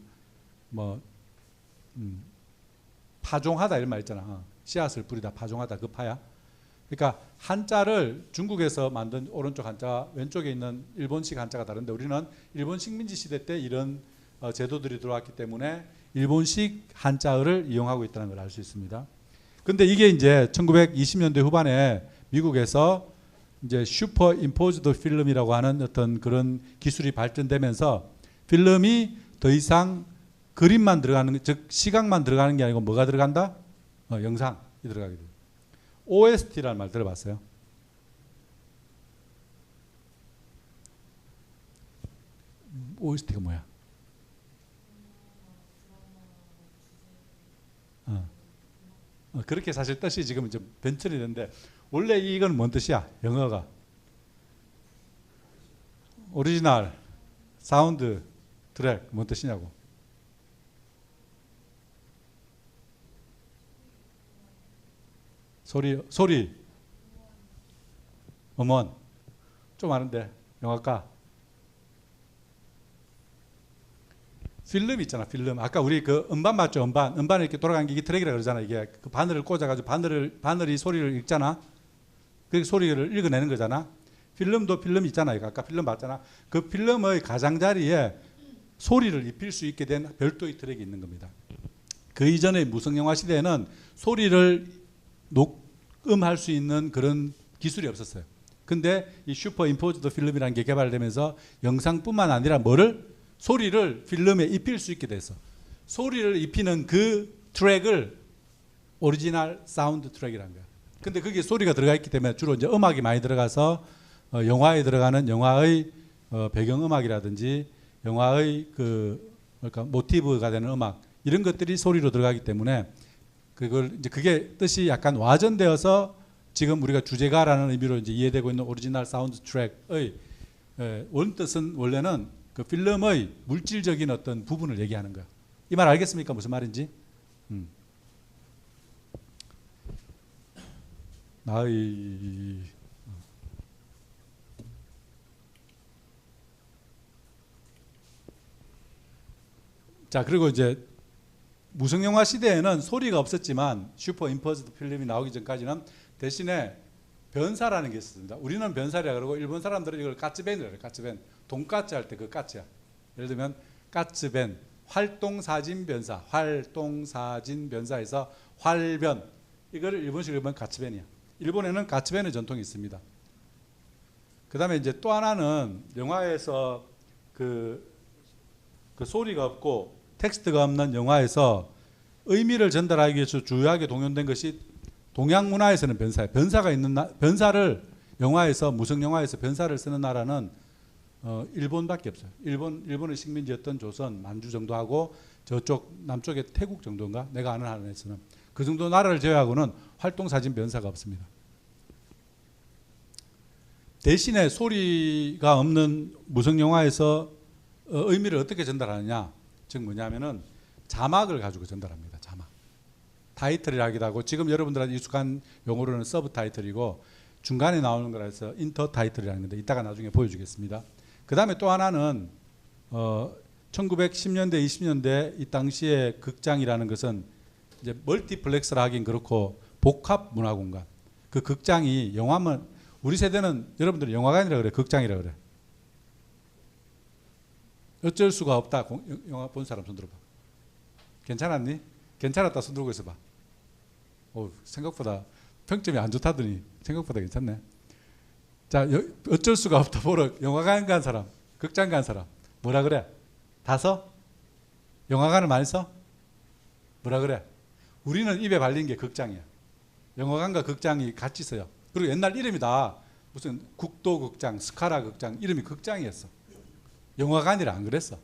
파종하다 이런 말 있잖아. 씨앗을 뿌리다, 파종하다, 그 파야. 그러니까 한자를 중국에서 만든 오른쪽 한자, 왼쪽에 있는 일본식 한자가 다른데, 우리는 일본 식민지 시대 때 이런 제도들이 들어왔기 때문에 일본식 한자어를 이용하고 있다는 걸 알 수 있습니다. 근데 이게 이제 1920년대 후반에 미국에서 이제 슈퍼 임포즈드 필름이라고 하는 어떤 그런 기술이 발전되면서 필름이 더 이상 그림만 들어가는, 즉 시각만 들어가는 게 아니고 뭐가 들어간다? 영상이 들어가게 돼요. OST라는 말 들어봤어요? OST가 뭐야? 그렇게 사실 뜻이 지금 이제 변천이 되는데, 원래 이건 뭔 뜻이야? 영어가 오리지널 사운드 트랙 뭔 뜻이냐고. 소리 음원 좀 아는데 영화과 필름 있잖아. 필름. 아까 우리 음반 맞죠? 음반을 이렇게 돌아가는 게 이게 트랙이라 그러잖아. 이게 그 바늘을 꽂아가지고 바늘이 소리를 읽잖아. 그 소리를 읽어내는 거잖아. 필름도 필름 있잖아. 아까 필름 봤잖아. 그 필름의 가장자리에 소리를 입힐 수 있게 된 별도의 트랙이 있는 겁니다. 그 이전의 무성영화 시대에는 소리를 녹음할 수 있는 그런 기술이 없었어요. 근데 이 슈퍼 임포즈드 필름이라는 게 개발되면서 영상뿐만 아니라 소리를 필름에 입힐 수 있게 됐어. 소리를 입히는 그 트랙을 오리지널 사운드 트랙이라는 거야. 근데 거기에 소리가 들어가 있기 때문에 주로 이제 음악이 많이 들어가서 영화에 들어가는 영화의 배경음악이라든지 영화의 모티브가 되는 음악, 이런 것들이 소리로 들어가기 때문에 그게 뜻이 약간 와전되어서 지금 우리가 주제가라는 의미로 이제 이해되고 있는 오리지널 사운드 트랙의 원뜻은 원래는 그 필름의 물질적인 어떤 부분을 얘기하는 거야. 이 말 알겠습니까? 무슨 말인지? 자, 그리고 이제 무성영화 시대에는 소리가 없었지만 슈퍼 임포즈드 필름이 나오기 전까지는 대신에 변사라는 게 있었습니다. 우리는 변사라 그러고 일본 사람들은 이걸 까츠벤이라고 해요. 까츠벤. 돈까츠 할 때 그 까츠야. 예를 들면 까츠벤, 활동사진 변사에서 활변, 이거를 일본식으로 보면 까츠벤이야. 일본에는 까츠벤의 전통이 있습니다. 그 다음에 이제 또 하나는 영화에서 그 소리가 없고 텍스트가 없는 영화에서 의미를 전달하기 위해서 주요하게 동원된 것이 동양 문화에서는 변사예요. 변사를 영화에서 무성 영화에서 변사를 쓰는 나라는 일본밖에 없어요. 일본의 식민지였던 조선, 만주 정도 하고 저쪽 남쪽에 태국 정도인가? 내가 아는 한에서는 그 정도 나라를 제외하고는 활동사진 변사가 없습니다. 대신에 소리가 없는 무성영화에서 의미를 어떻게 전달하느냐, 즉 뭐냐면은 자막을 가지고 전달합니다. 자막. 타이틀이라기도 하고 지금 여러분들한테 익숙한 용어로는 서브 타이틀이고 중간에 나오는 거라 해서 인터 타이틀이라는 건데 이따가 나중에 보여주겠습니다. 그 다음에 또 하나는 1910년대, 20년대 이 당시에 극장이라는 것은 이제 멀티플렉스라 하긴 그렇고 복합 문화 공간. 그 극장이 영화만 우리 세대는 여러분들은 영화관이라 그래, 극장이라 그래. 어쩔 수가 없다. 영화 본 사람 손 들어봐. 괜찮았니? 괜찮았다 손 들고 있어봐. 생각보다 평점이 안 좋다더니 생각보다 괜찮네. 자, 어쩔 수가 없다 보러 영화관 간 사람, 극장 간 사람 뭐라 그래? 다 써? 영화관을 많이 써? 뭐라 그래? 우리는 입에 발린 게 극장이야. 영화관과 극장이 같이 써요. 그리고 옛날 이름이 다 무슨 국도극장, 스카라 극장 이름이 극장이었어. 영화관이라 안 그랬어.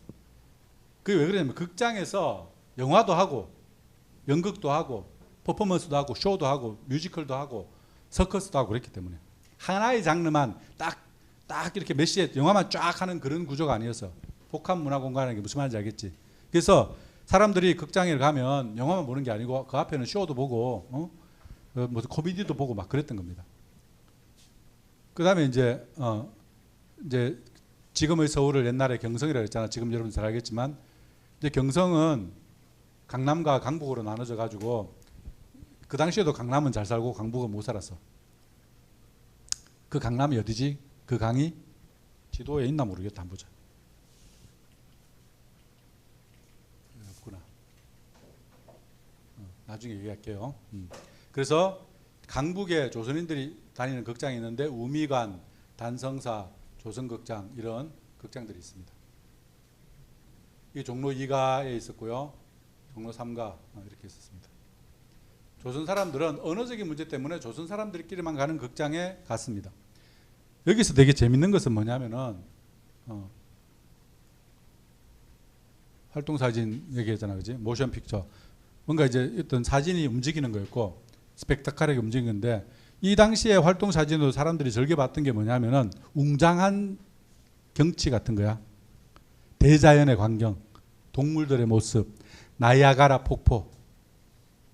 그게 왜 그러냐면 극장에서 영화도 하고 연극도 하고 퍼포먼스도 하고 쇼도 하고 뮤지컬도 하고 서커스도 하고 그랬기 때문에 하나의 장르만 딱 이렇게 몇 시에 영화만 쫙 하는 그런 구조가 아니었어. 복합 문화 공간이라는 게 무슨 말인지 알겠지? 그래서 사람들이 극장에 가면 영화만 보는 게 아니고 그 앞에는 쇼도 보고 무슨 코미디도 보고 막 그랬던 겁니다. 그 다음에 이제 지금의 서울을 옛날에 경성이라고 했잖아. 지금 여러분 잘 알겠지만 이제 경성은 강남과 강북으로 나눠져 가지고 그 당시에도 강남은 잘 살고 강북은 못 살았어. 그 강남이 어디지? 그 강이 지도에 있나 모르겠다. 한번 보자. 없구나. 나중에 얘기할게요. 그래서 강북에 조선인들이 다니는 극장이 있는데 우미관, 단성사, 조선극장 이런 극장들이 있습니다. 이 종로 2가에 있었고요. 종로 3가 이렇게 있었습니다. 조선 사람들은 언어적인 문제 때문에 조선 사람들끼리만 가는 극장에 갔습니다. 여기서 되게 재밌는 것은 뭐냐면은 활동사진 얘기했잖아, 그지? 모션 픽처. 뭔가 이제 어떤 사진이 움직이는 거였고 스펙타클하게 움직이는 건데 이 당시에 활동사진으로 사람들이 즐겨봤던 게 뭐냐면은 웅장한 경치 같은 거야. 대자연의 광경, 동물들의 모습, 나이아가라 폭포.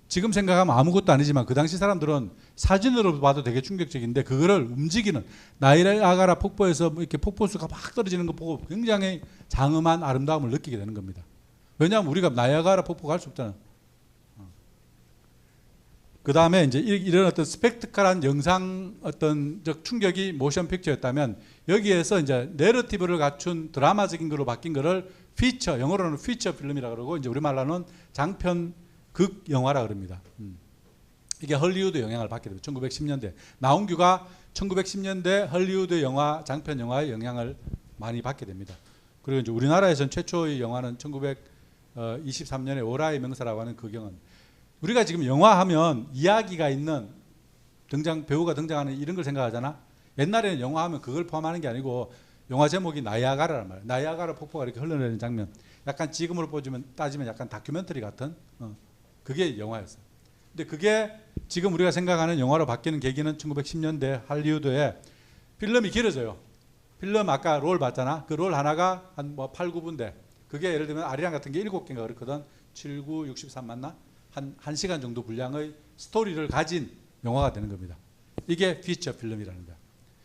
지금 생각하면 아무것도 아니지만 그 당시 사람들은 사진으로 봐도 되게 충격적인데 그거를 움직이는 나이아가라 폭포에서 이렇게 폭포수가 막 떨어지는 거 보고 굉장히 장엄한 아름다움을 느끼게 되는 겁니다. 왜냐하면 우리가 나이아가라 폭포 갈 수 없잖아. 그 다음에 이제 이런 어떤 스펙트컬한 영상 어떤 충격이 모션 픽처였다면 여기에서 이제 내러티브를 갖춘 드라마적인 걸로 바뀐 거를 피처, 영어로는 피처 필름이라 그러고 이제 우리말로는 장편 극 영화라 그럽니다. 이게 헐리우드 영향을 받게 됩니다. 1910년대 나운규가 1910년대 헐리우드 영화, 장편 영화의 영향을 많이 받게 됩니다. 그리고 이제 우리나라에서는 최초의 영화는 1923년에 오라의 명사라고 하는 극영은 우리가 지금 영화 하면 이야기가 있는 배우가 등장하는 이런 걸 생각하잖아. 옛날에는 영화 하면 그걸 포함하는 게 아니고 영화 제목이 나이아가라란 말이야. 나이아가라 폭포가 이렇게 흘러내리는 장면. 약간 지금으로 따지면 약간 다큐멘터리 같은 그게 영화였어요. 근데 그게 지금 우리가 생각하는 영화로 바뀌는 계기는 1910년대 할리우드에 필름이 길어져요. 필름 아까 롤 봤잖아. 그 롤 하나가 한 8, 9분대. 그게 예를 들면 아리랑 같은 게 7개인가 그렇거든. 7, 9, 63 맞나? 한 1시간 정도 분량의 스토리를 가진 영화가 되는 겁니다. 이게 피처 필름이라는 거야.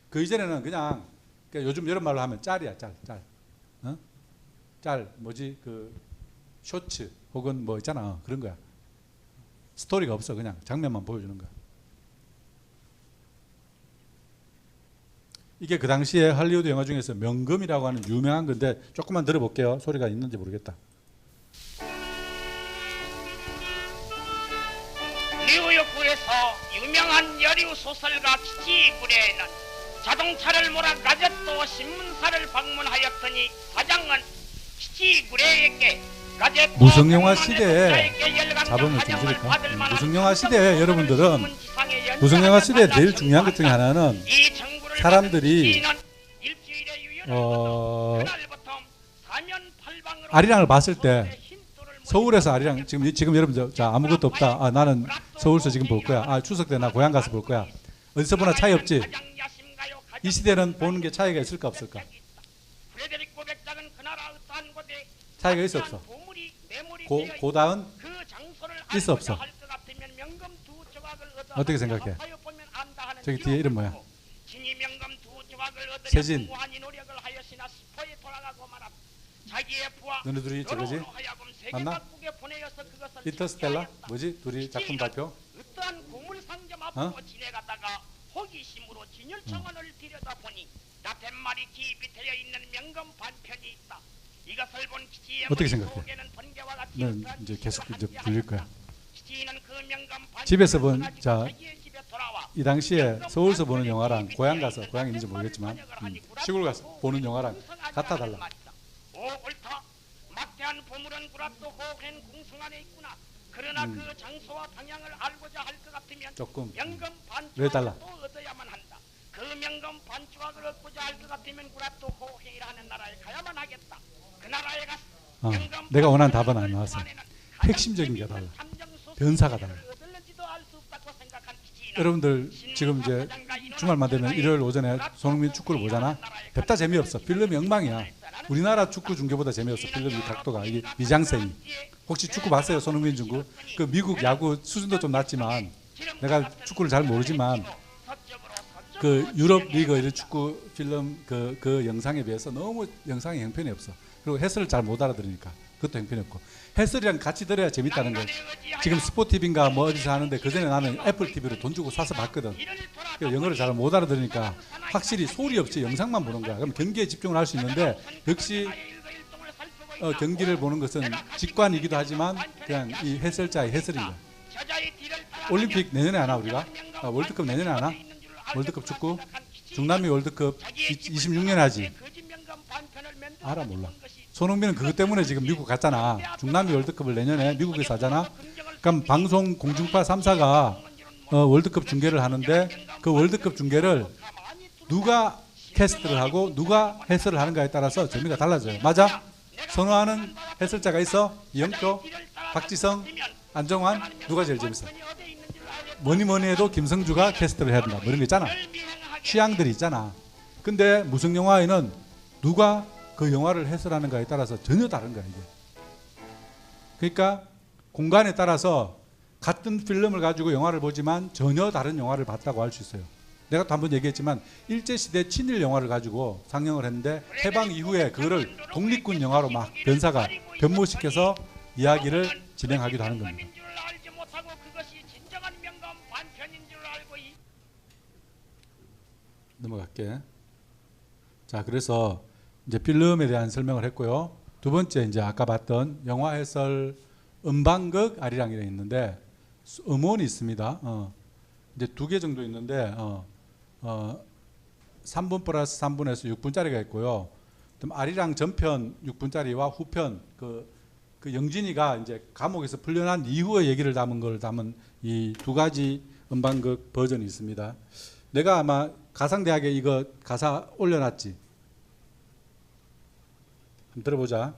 그 이전에는 그냥 요즘 이런 말로 하면 짤이야, 짤. 짤, 뭐지? 그 쇼츠 혹은 뭐 있잖아. 그런 거야. 스토리가 없어. 그냥 장면만 보여주는 거야. 이게 그 당시에 할리우드 영화 중에서 명금이라고 하는 유명한 건데 조금만 들어볼게요. 소리가 있는지 모르겠다. 뉴욕구에서 유명한 여류 소설가 치치구레는 자동차를 몰아 가젯도 신문사를 방문하였더니 사장은 치치구레에게 가젯도 무성영화 시대에 자본을 좀 줄일까? 무성영화 시대에 여러분들은 무성영화 시대에 제일 중요한 것 중에 하나는 사람들이 아리랑을 봤을 때 서울에서 아리랑 지금 여러분 자 아무것도 없다. 아, 나는 서울서 지금 볼 거야. 아, 추석 때 나 고향 가서 볼 거야. 어디서 보나 차이 없지. 이 시대는 보는 게 차이가 있을까 없을까? 차이가 있어 없어? 고다은 있어 없어? 어떻게 생각해? 저기 뒤에 이름 뭐야? 세진. 너네 둘이 저거지? 맞나? 인터스텔라? 뭐지? 둘이 작품 발표? 어? 호기심으로 진열청원을 들여다보니 나팻말이 깊이 들여있는 명검 반편이 있다. 이것을 본 기지의 어떻게 생각해? 속에는 번개와 같이 넌 이제 계속 이제 불릴 거야. 기지는 그 명검 반편을 집에서 본, 가지고 자, 자기의 집에 돌아와 이 당시에 서울서 보는 영화랑 고향 가서, 고향이 있는지 모르겠지만 시골 가서 보는 영화랑 같아 달라. 오 옳다. 막대한 보물은 구락도 호흡한 궁성 안에 있구나. 그러나 그 장소와 방향을 알고자 할 것 같으면 조금 명검 왜 달라? 반주학을 또 얻어야만 한다. 그 명검 반주학을 얻고자 할 것 같으면 구락도 호행이라는 나라에 가야만 하겠다. 그 나라에 가서 명검 내가 원하는 반주학을 답은 안 나왔어. 얻어내는 핵심적인 게 달라. 변사가 달라. 여러분들 지금 이제 주말만 되면 일요일 오전에 손흥민 축구를 보잖아. 냅다 재미없어. 필름이 엉망이야. 우리나라 축구 중계보다 재미없어. 필름 이 각도가 이게 미장센이. 혹시 축구 봤어요? 손흥민 중구? 그 미국 야구 수준도 좀 낮지만 내가 축구를 잘 모르지만 그 유럽 리그 축구 필름 그 영상에 비해서 너무 영상의 형편이 없어. 그리고 해설을 잘 못 알아들으니까 그것도 형편이 없고 해설이랑 같이 들어야 재밌다는 거예요. 지금 스포티비인가 뭐 어디서 하는데 그 전에 나는 애플 TV로 돈 주고 사서 봤거든. 영어를 잘 못 알아들으니까 확실히 소리 없이 영상만 보는 거야. 그럼 경기에 집중을 할 수 있는데 역시 경기를 보는 것은 직관이기도 하지만 그냥 이 해설자의 해설인 거야. 올림픽 내년에 하나 우리가? 월드컵 내년에 하나? 월드컵 축구? 중남미 월드컵 26년에 하지. 알아 몰라. 손흥민은 그것 때문에 지금 미국 갔잖아. 중남미 월드컵을 내년에 미국에서 하잖아. 그럼 방송 공중파 3사가 월드컵 중계를 하는데 그 월드컵 중계를 누가 캐스트를 하고 누가 해설을 하는가에 따라서 재미가 달라져요. 맞아? 선호하는 해설자가 있어? 이영표, 박지성, 안정환 누가 제일 재밌어? 뭐니 해도 김성주가 캐스트를 해야 된다. 뭐 이런 거 있잖아. 취향들이 있잖아. 근데 무슨 영화에는 누가 그 영화를 해설하는가에 따라서 전혀 다른 거야 이게. 그러니까 공간에 따라서 같은 필름을 가지고 영화를 보지만 전혀 다른 영화를 봤다고 할 수 있어요. 내가 또 한번 얘기했지만 일제시대 친일 영화를 가지고 상영을 했는데 해방 이후에 그거를 독립군 영화로 막 변사가 변모시켜서 이야기를 진행하기도 하는 겁니다. 넘어갈게. 자, 그래서 이제 필름에 대한 설명을 했고요. 두 번째 이제 아까 봤던 영화 해설 음방극 아리랑이 있는데 음원이 있습니다. 이제 2개 정도 있는데 3분 플러스 3분에서 6분짜리가 있고요. 아리랑 전편 6분짜리와 후편 그 영진이가 이제 감옥에서 풀려난 이후의 얘기를 담은 이 2가지 음방극 버전이 있습니다. 내가 아마 가상대학에 이거 가사 올려놨지. 한번 들어보자.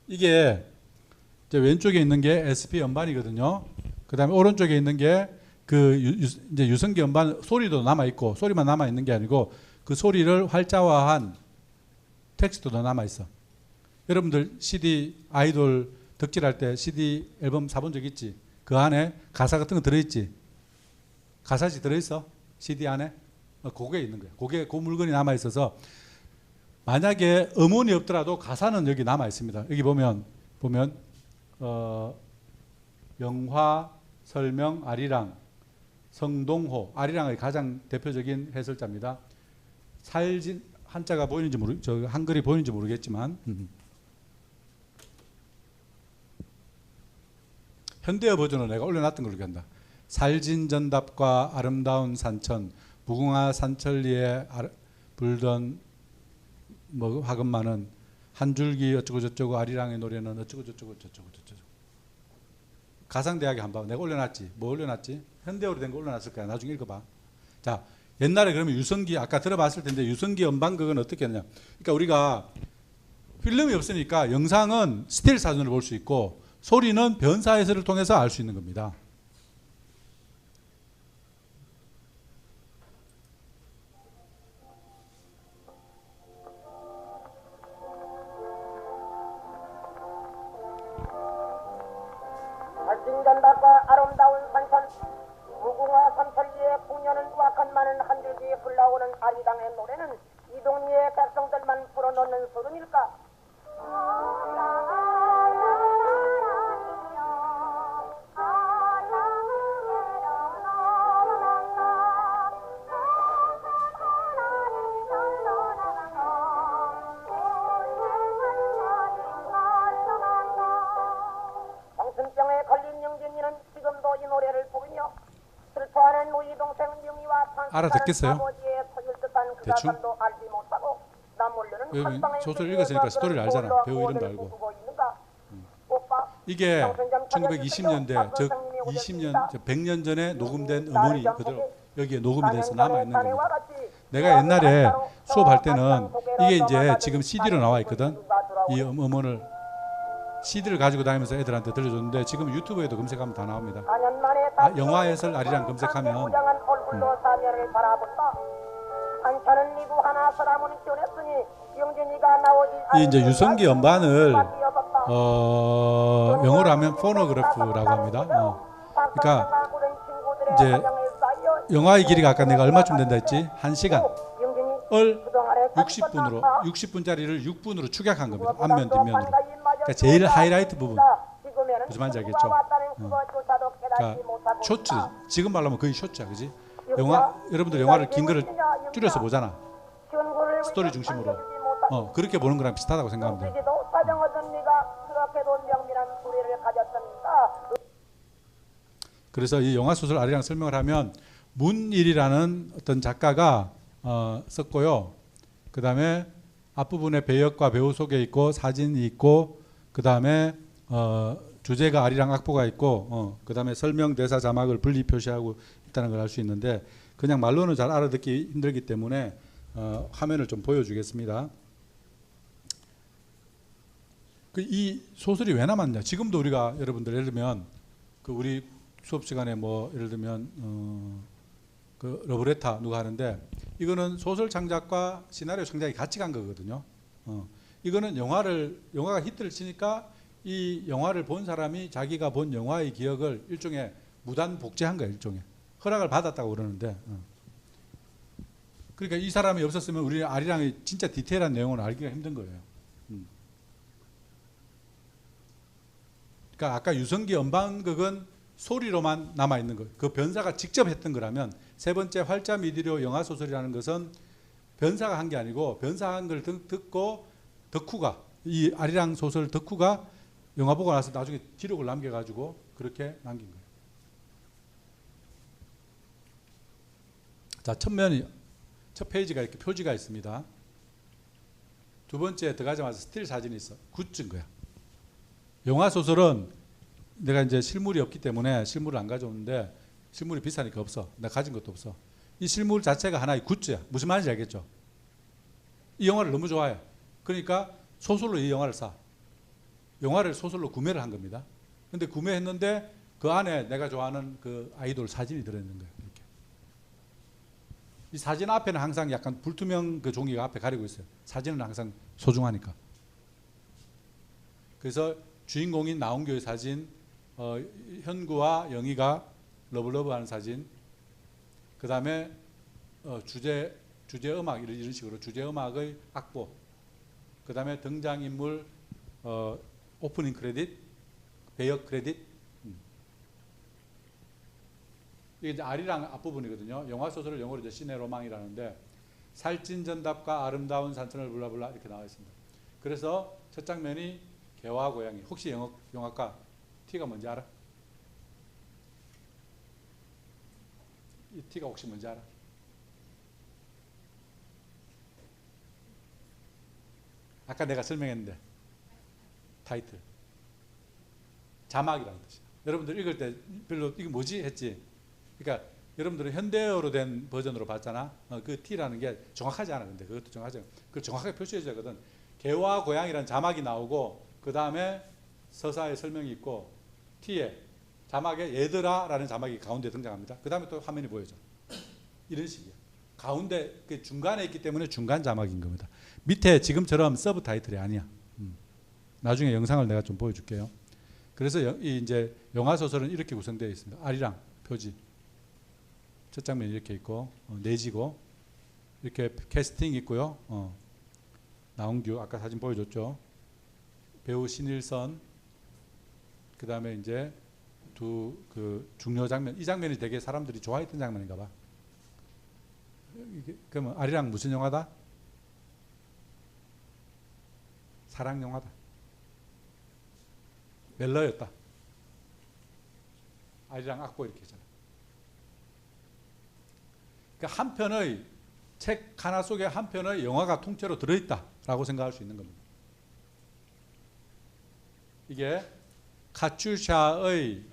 이게 이제 왼쪽에 있는 게 SP 연반이거든요. 그 다음에 오른쪽에 있는 게 이제 유성기 연반 소리도 남아있고 소리만 남아있는 게 아니고 그 소리를 활자화한 텍스트도 남아있어. 여러분들 CD 아이돌 덕질할 때 CD 앨범 사본 적 있지? 그 안에 가사 같은 거 들어있지? 가사지 들어있어? CD 안에? 그게 있는 거야. 그 물건이 남아있어서 만약에 음원이 없더라도 가사는 여기 남아있습니다. 여기 보면 영화, 설명, 아리랑, 성동호. 아리랑의 가장 대표적인 해설자입니다. 살진 한자가 보이는지 저 한글이 보이는지 모르겠지만 현대어 버전으로 내가 올려놨던 걸로 기억한다. 살진전답과 아름다운 산천, 무궁화 산천리에 불던 뭐 화금만은 한 줄기 어쩌고 저쩌고 아리랑의 노래는 어쩌고 저쩌고 저쩌고 저쩌고. 가상대학에 한번 내가 올려놨지. 뭐 올려놨지? 현대어로 된 거 올려놨을 거야. 나중에 읽어봐. 자, 옛날에 그러면 유성기 아까 들어봤을 텐데 유성기 음반극은 어떻게 했냐? 그러니까 우리가 필름이 없으니까 영상은 스틸 사진을 볼 수 있고 소리는 변사 해설을 통해서 알 수 있는 겁니다. 발진전답과 아름다운 산천 무궁화 삼천리의 풍년은 우악한 많은 한 줄기 흘러오는 아리랑의 노래는 이 동네의 백성들만 불어넣는 소름일까? 정신병에 걸린 영진이는 지금도 이 노래를 부르며 슬퍼하는 우리 동생 명희와 알아듣겠어요? 아버지의 터질 듯한 그 대충? 가슴도 알지 못하고 남몰르는 여기 한방의 소설 세계에 읽었으니까 그런 스토리를 알잖아. 꼴과 배우 이름도 구원을 알고. 꿈꾸고 있는가? 오빠, 이게 정선점 1920년대 즉 20년 100년 전에 녹음된 음원이 그대로 여기에 녹음이 돼서 남아 있는 겁니다. 내가 옛날에 수업할 때는 이게 이제 지금 CD로 나와 있거든. 이 음원을 CD를 가지고 다니면서 애들한테 들려줬는데 지금 유튜브에도 검색하면 다 나옵니다. 영화 해설 아리랑 검색하면 이 이제 유성기 음반을 영어로 하면 포노그래프라고 합니다. 그러니까 이제 영화의 길이가 아까 내가 얼마쯤 된다 했지? 1시간을 60분으로 60분짜리를 6분으로 축약한 겁니다. 앞면 뒷면으로. 그러니까 제일 하이라이트 부분. 무슨 말인지 알겠죠? 그러니까 쇼츠. 지금 말로 하면 거의 쇼츠야. 그지? 영화 여러분들 영화를 긴 거를 줄여서 보잖아. 스토리 중심으로. 그렇게 보는 거랑 비슷하다고 생각하면 돼요. 그래서 이 영화 소설 아리랑 설명을 하면 문일이라는 어떤 작가가 썼고요. 그 다음에 앞부분에 배역과 배우 소개 있고 사진이 있고 그 다음에 주제가 아리랑 악보가 있고 그 다음에 설명 대사 자막을 분리 표시하고 있다는 걸 알 수 있는데 그냥 말로는 잘 알아듣기 힘들기 때문에 화면을 좀 보여주겠습니다. 이 소설이 왜 남았냐? 지금도 우리가 여러분들 예를 들면 그 우리 수업 시간에 뭐 예를 들면 그 러브레타 누가 하는데 이거는 소설 창작과 시나리오 창작이 같이 간 거거든요. 이거는 영화가 히트를 치니까 이 영화를 본 사람이 자기가 본 영화의 기억을 일종의 무단 복제한 거예요. 일종의 허락을 받았다고 그러는데 그러니까 이 사람이 없었으면 우리 아리랑의 진짜 디테일한 내용을 알기가 힘든 거예요. 그러니까 아까 유성기 음반극은 소리로만 남아 있는 거. 그 변사가 직접 했던 거라면 세 번째 활자 미디어 영화 소설이라는 것은 변사가 한 게 아니고 변사한 걸 듣고 덕후가 이 아리랑 소설 덕후가 영화 보고 나서 나중에 기록을 남겨가지고 그렇게 남긴 거예요. 자, 첫 페이지가 이렇게 표지가 있습니다. 두 번째 들어가자마자 스틸 사진이 있어. 굿즈인 거야. 영화 소설은 내가 이제 실물이 없기 때문에 실물을 안 가져오는데 실물이 비싸니까 없어. 내가 가진 것도 없어. 이 실물 자체가 하나의 굿즈야. 무슨 말인지 알겠죠? 이 영화를 너무 좋아해. 그러니까 소설로 이 영화를 사. 영화를 소설로 구매를 한 겁니다. 근데 구매했는데 그 안에 내가 좋아하는 그 아이돌 사진이 들어있는 거예요. 이렇게. 이 사진 앞에는 항상 약간 불투명 그 종이가 앞에 가리고 있어요. 사진은 항상 소중하니까. 그래서 주인공인 나온교의 사진, 현구와 영희가 러브러브 하는 사진, 그 다음에 주제 음악 이런 식으로 주제 음악의 악보, 그 다음에 등장인물 오프닝 크레딧, 배역 크레딧. 이게 이제 아리랑 앞부분이거든요. 영화 소설을 영어로 이제 시네 로망이라는데 살찐 전답과 아름다운 산천을 블라블라 이렇게 나와 있습니다. 그래서 첫 장면이 개와 고양이. 혹시 영화과 T가 뭔지 알아? 이 T가 혹시 뭔지 알아? 아까 내가 설명했는데 타이틀 자막이라는 뜻이야. 여러분들 읽을 때 별로 이게 뭐지 했지? 그러니까 여러분들은 현대어로 된 버전으로 봤잖아. 그 T라는 게 정확하지 않아. 근데 그것도 정확하지 않아. 그걸 정확하게 표시해줘야 하거든. 개와 고양이라는 자막이 나오고 그 다음에 서사의 설명이 있고 T에 자막에 얘들아라는 자막이 가운데 등장합니다. 그 다음에 또 화면이 보여져. 이런 식이야. 가운데 그 중간에 있기 때문에 중간 자막인 겁니다. 밑에 지금처럼 서브 타이틀이 아니야. 나중에 영상을 내가 좀 보여줄게요. 그래서 이제 영화 소설은 이렇게 구성되어 있습니다. 아리랑 표지. 첫 장면이 이렇게 있고 내지고 이렇게 캐스팅 있고요. 나홍규 아까 사진 보여줬죠. 배우 신일선. 그 다음에 이제 두 그 중요 장면. 이 장면이 되게 사람들이 좋아했던 장면인가 봐. 그러면 아리랑 무슨 영화다? 사랑 영화다. 멜러였다. 아리랑 악보 이렇게 했잖아. 그러니까 한 편의 책 하나 속에 한 편의 영화가 통째로 들어있다라고 생각할 수 있는 겁니다. 이게 카츄샤의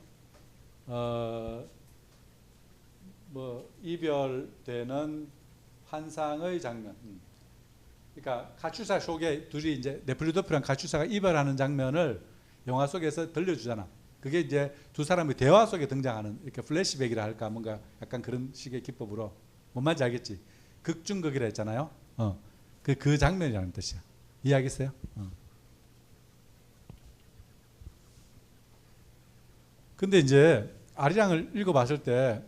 이별되는 환상의 장면. 그러니까 카츄사 속에 둘이 이제 네플리도프랑 카츄사가 이별하는 장면을 영화 속에서 들려주잖아. 그게 이제 두 사람의 대화 속에 등장하는 이렇게 플래시백이라 할까 뭔가 약간 그런 식의 기법으로 뭔 말인지 알겠지? 극중극이라 했잖아요. 그 장면이라는 뜻이야. 이해하겠어요? 근데 이제 아리랑을 읽어봤을 때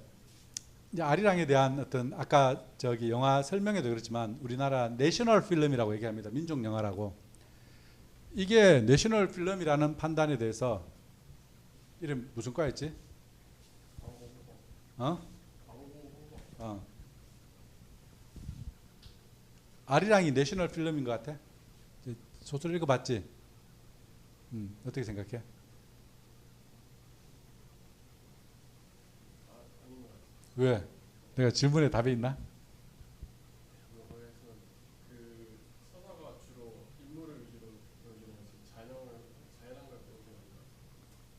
이제 아리랑에 대한 어떤 아까 저기 영화 설명에도 그렇지만 우리나라 내셔널 필름이라고 얘기합니다. 민족 영화라고. 이게 내셔널 필름이라는 판단에 대해서 이름 무슨 과였지? 아리랑이 내셔널 필름인 것 같아? 소설 읽어봤지? 어떻게 생각해? 왜? 내가 질문에 답이 있나?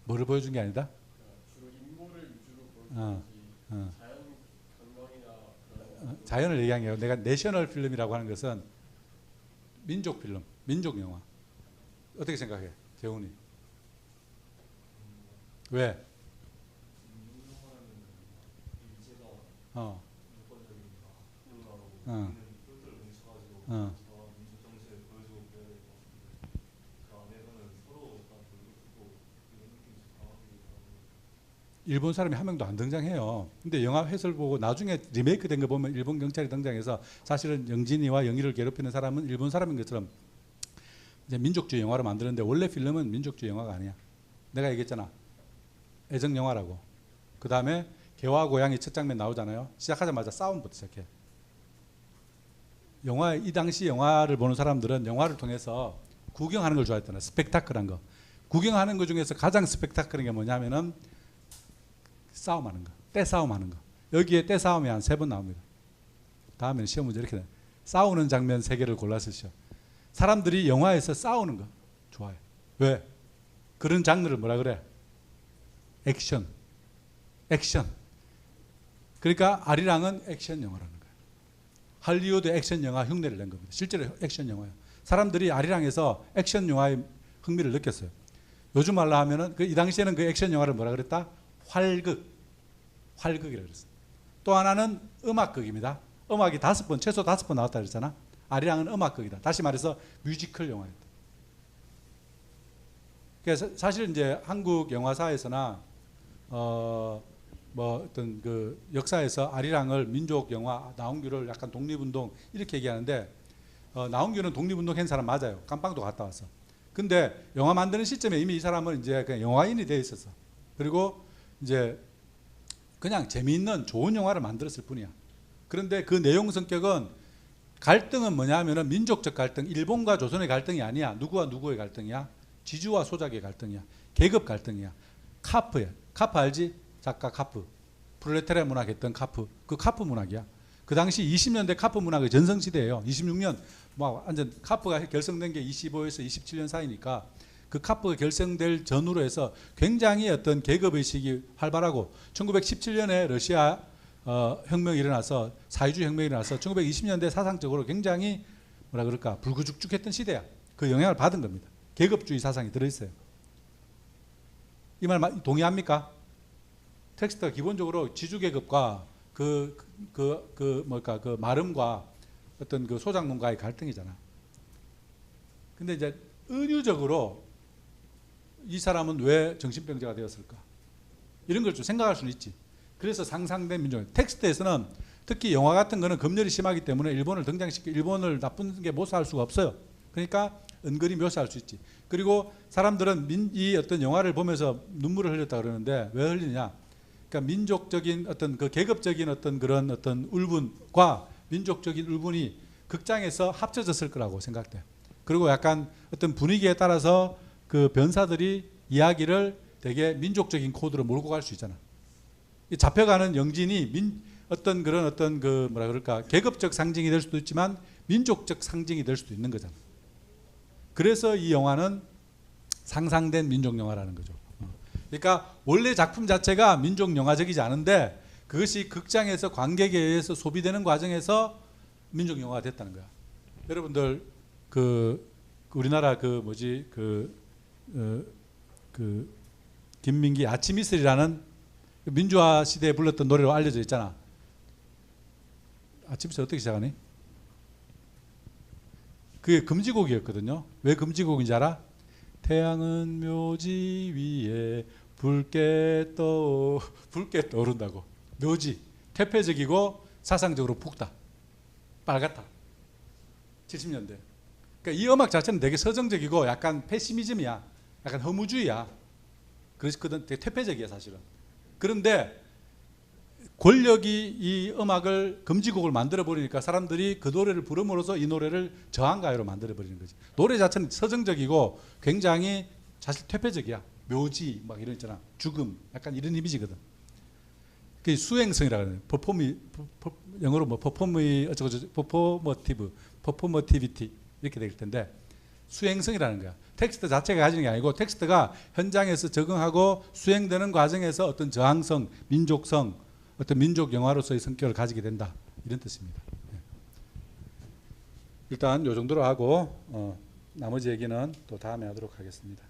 뭐를 보여준 게 아니다? 주로 인물을 위주로 보여주지 자연 경관이나 그런 자연을 얘기한 게 내가 내셔널 필름이라고 하는 것은 민족 필름, 민족 영화. 어떻게 생각해, 재훈이? 왜? 일본 사람이 한 명도 안 등장해요. 근데 영화 해설 보고 나중에 리메이크 된 거 보면 일본 경찰이 등장해서 사실은 영진이와 영희를 괴롭히는 사람은 일본 사람인 것처럼 이제 민족주의 영화로 만드는데 원래 필름은 민족주의 영화가 아니야. 내가 얘기했잖아. 애정 영화라고. 그 다음에 개와 고양이 첫 장면 나오잖아요. 시작하자마자 싸움부터 시작해. 이 당시 영화를 보는 사람들은 영화를 통해서 구경하는 걸 좋아했잖아. 스펙타클한 거. 구경하는 것 중에서 가장 스펙타클한 게 뭐냐면은 싸움하는 거. 떼싸움하는 거. 여기에 떼싸움이 한 3번 나옵니다. 다음에는 시험 문제 이렇게 돼. 싸우는 장면 3개를 골라서 시험. 사람들이 영화에서 싸우는 거 좋아해. 왜? 그런 장르를 뭐라 그래? 액션. 액션. 그러니까 아리랑은 액션 영화라는 거예요. 할리우드 액션 영화 흉내를 낸 겁니다. 실제로 액션 영화예요. 사람들이 아리랑에서 액션 영화의 흥미를 느꼈어요. 요즘 말로 하면은 이 당시에는 그 액션 영화를 뭐라 그랬다? 활극이라고 그랬어요. 또 하나는 음악극입니다. 음악이 최소 5번 나왔다 그랬잖아. 아리랑은 음악극이다. 다시 말해서 뮤지컬 영화였다. 그래서 사실 이제 한국 영화사에서나 어떤 그 역사에서 아리랑을 민족 영화, 나홍규를 약간 독립운동 이렇게 얘기하는데 나홍규는 독립운동 한 사람 맞아요. 깜빵도 갔다 왔어. 근데 영화 만드는 시점에 이미 이 사람은 이제 그냥 영화인이 돼 있었어. 그리고 이제 그냥 재미있는 좋은 영화를 만들었을 뿐이야. 그런데 그 내용 성격은 갈등은 뭐냐면은 민족적 갈등, 일본과 조선의 갈등이 아니야. 누구와 누구의 갈등이야? 지주와 소작의 갈등이야. 계급 갈등이야. 카프야. 카프 알지? 작가 카프. 프롤레타리아 문학 했던 카프. 그 카프 문학이야. 그 당시 20년대 카프 문학의 전성시대예요. 26년 완전 카프가 결성된 게 25에서 27년 사이니까 그 카프가 결성될 전후로 해서 굉장히 어떤 계급 의식이 활발하고 1917년에 러시아 혁명이 일어나서 사회주의 혁명이 일어나서 1920년대 사상적으로 굉장히 뭐라 그럴까 불구죽죽했던 시대야. 그 영향을 받은 겁니다. 계급주의 사상이 들어있어요. 이 말 동의합니까? 텍스트가 기본적으로 지주계급과 그 마름과 어떤 그 소작농가의 갈등이잖아. 근데 이제 은유적으로 이 사람은 왜 정신병자가 되었을까? 이런 걸 좀 생각할 수는 있지. 그래서 상상된 민족. 텍스트에서는 특히 영화 같은 거는 검열이 심하기 때문에 일본을 일본을 나쁜 게 묘사할 수가 없어요. 그러니까 은근히 묘사할 수 있지. 그리고 사람들은 이 어떤 영화를 보면서 눈물을 흘렸다 그러는데 왜 흘리냐? 그러니까 민족적인 어떤 그 계급적인 어떤 그런 어떤 울분과 민족적인 울분이 극장에서 합쳐졌을 거라고 생각돼. 그리고 약간 어떤 분위기에 따라서 그 변사들이 이야기를 되게 민족적인 코드로 몰고 갈 수 있잖아. 잡혀가는 영진이 어떤 그런 어떤 그 뭐라 그럴까 계급적 상징이 될 수도 있지만 민족적 상징이 될 수도 있는 거잖아. 그래서 이 영화는 상상된 민족 영화라는 거죠. 그러니까 원래 작품 자체가 민족 영화적이지 않은데 그것이 극장에서 관객에 의해서 소비되는 과정에서 민족 영화가 됐다는 거야. 여러분들 그 우리나라 그 김민기 아침 이슬이라는 민주화 시대에 불렀던 노래로 알려져 있잖아. 아침 이슬 어떻게 시작하니? 그게 금지곡이었거든요. 왜 금지곡인지 알아? 태양은 묘지 위에 붉게 떠오른다고. 묘지 퇴폐적이고 사상적으로 붉다, 빨갛다. 70년대. 그러니까 이 음악 자체는 되게 서정적이고 약간 패시미즘이야, 약간 허무주의야. 그래서 되게 퇴폐적이야 사실은. 그런데 권력이 이 음악을 금지곡을 만들어 버리니까 사람들이 그 노래를 부름으로써 이 노래를 저항가요로 만들어 버리는 거지. 노래 자체는 서정적이고 굉장히 사실 퇴폐적이야. 묘지 막 이런 있잖아. 죽음 약간 이런 이미지거든. 그 수행성이라고 하는 영어로 뭐 퍼포머티비티 이렇게 될 텐데 수행성이라는 거야. 텍스트 자체가 가지는 게 아니고 텍스트가 현장에서 적응하고 수행되는 과정에서 어떤 저항성, 민족성, 어떤 민족 영화로서의 성격을 가지게 된다. 이런 뜻입니다. 일단 이 정도로 하고 나머지 얘기는 또 다음에 하도록 하겠습니다.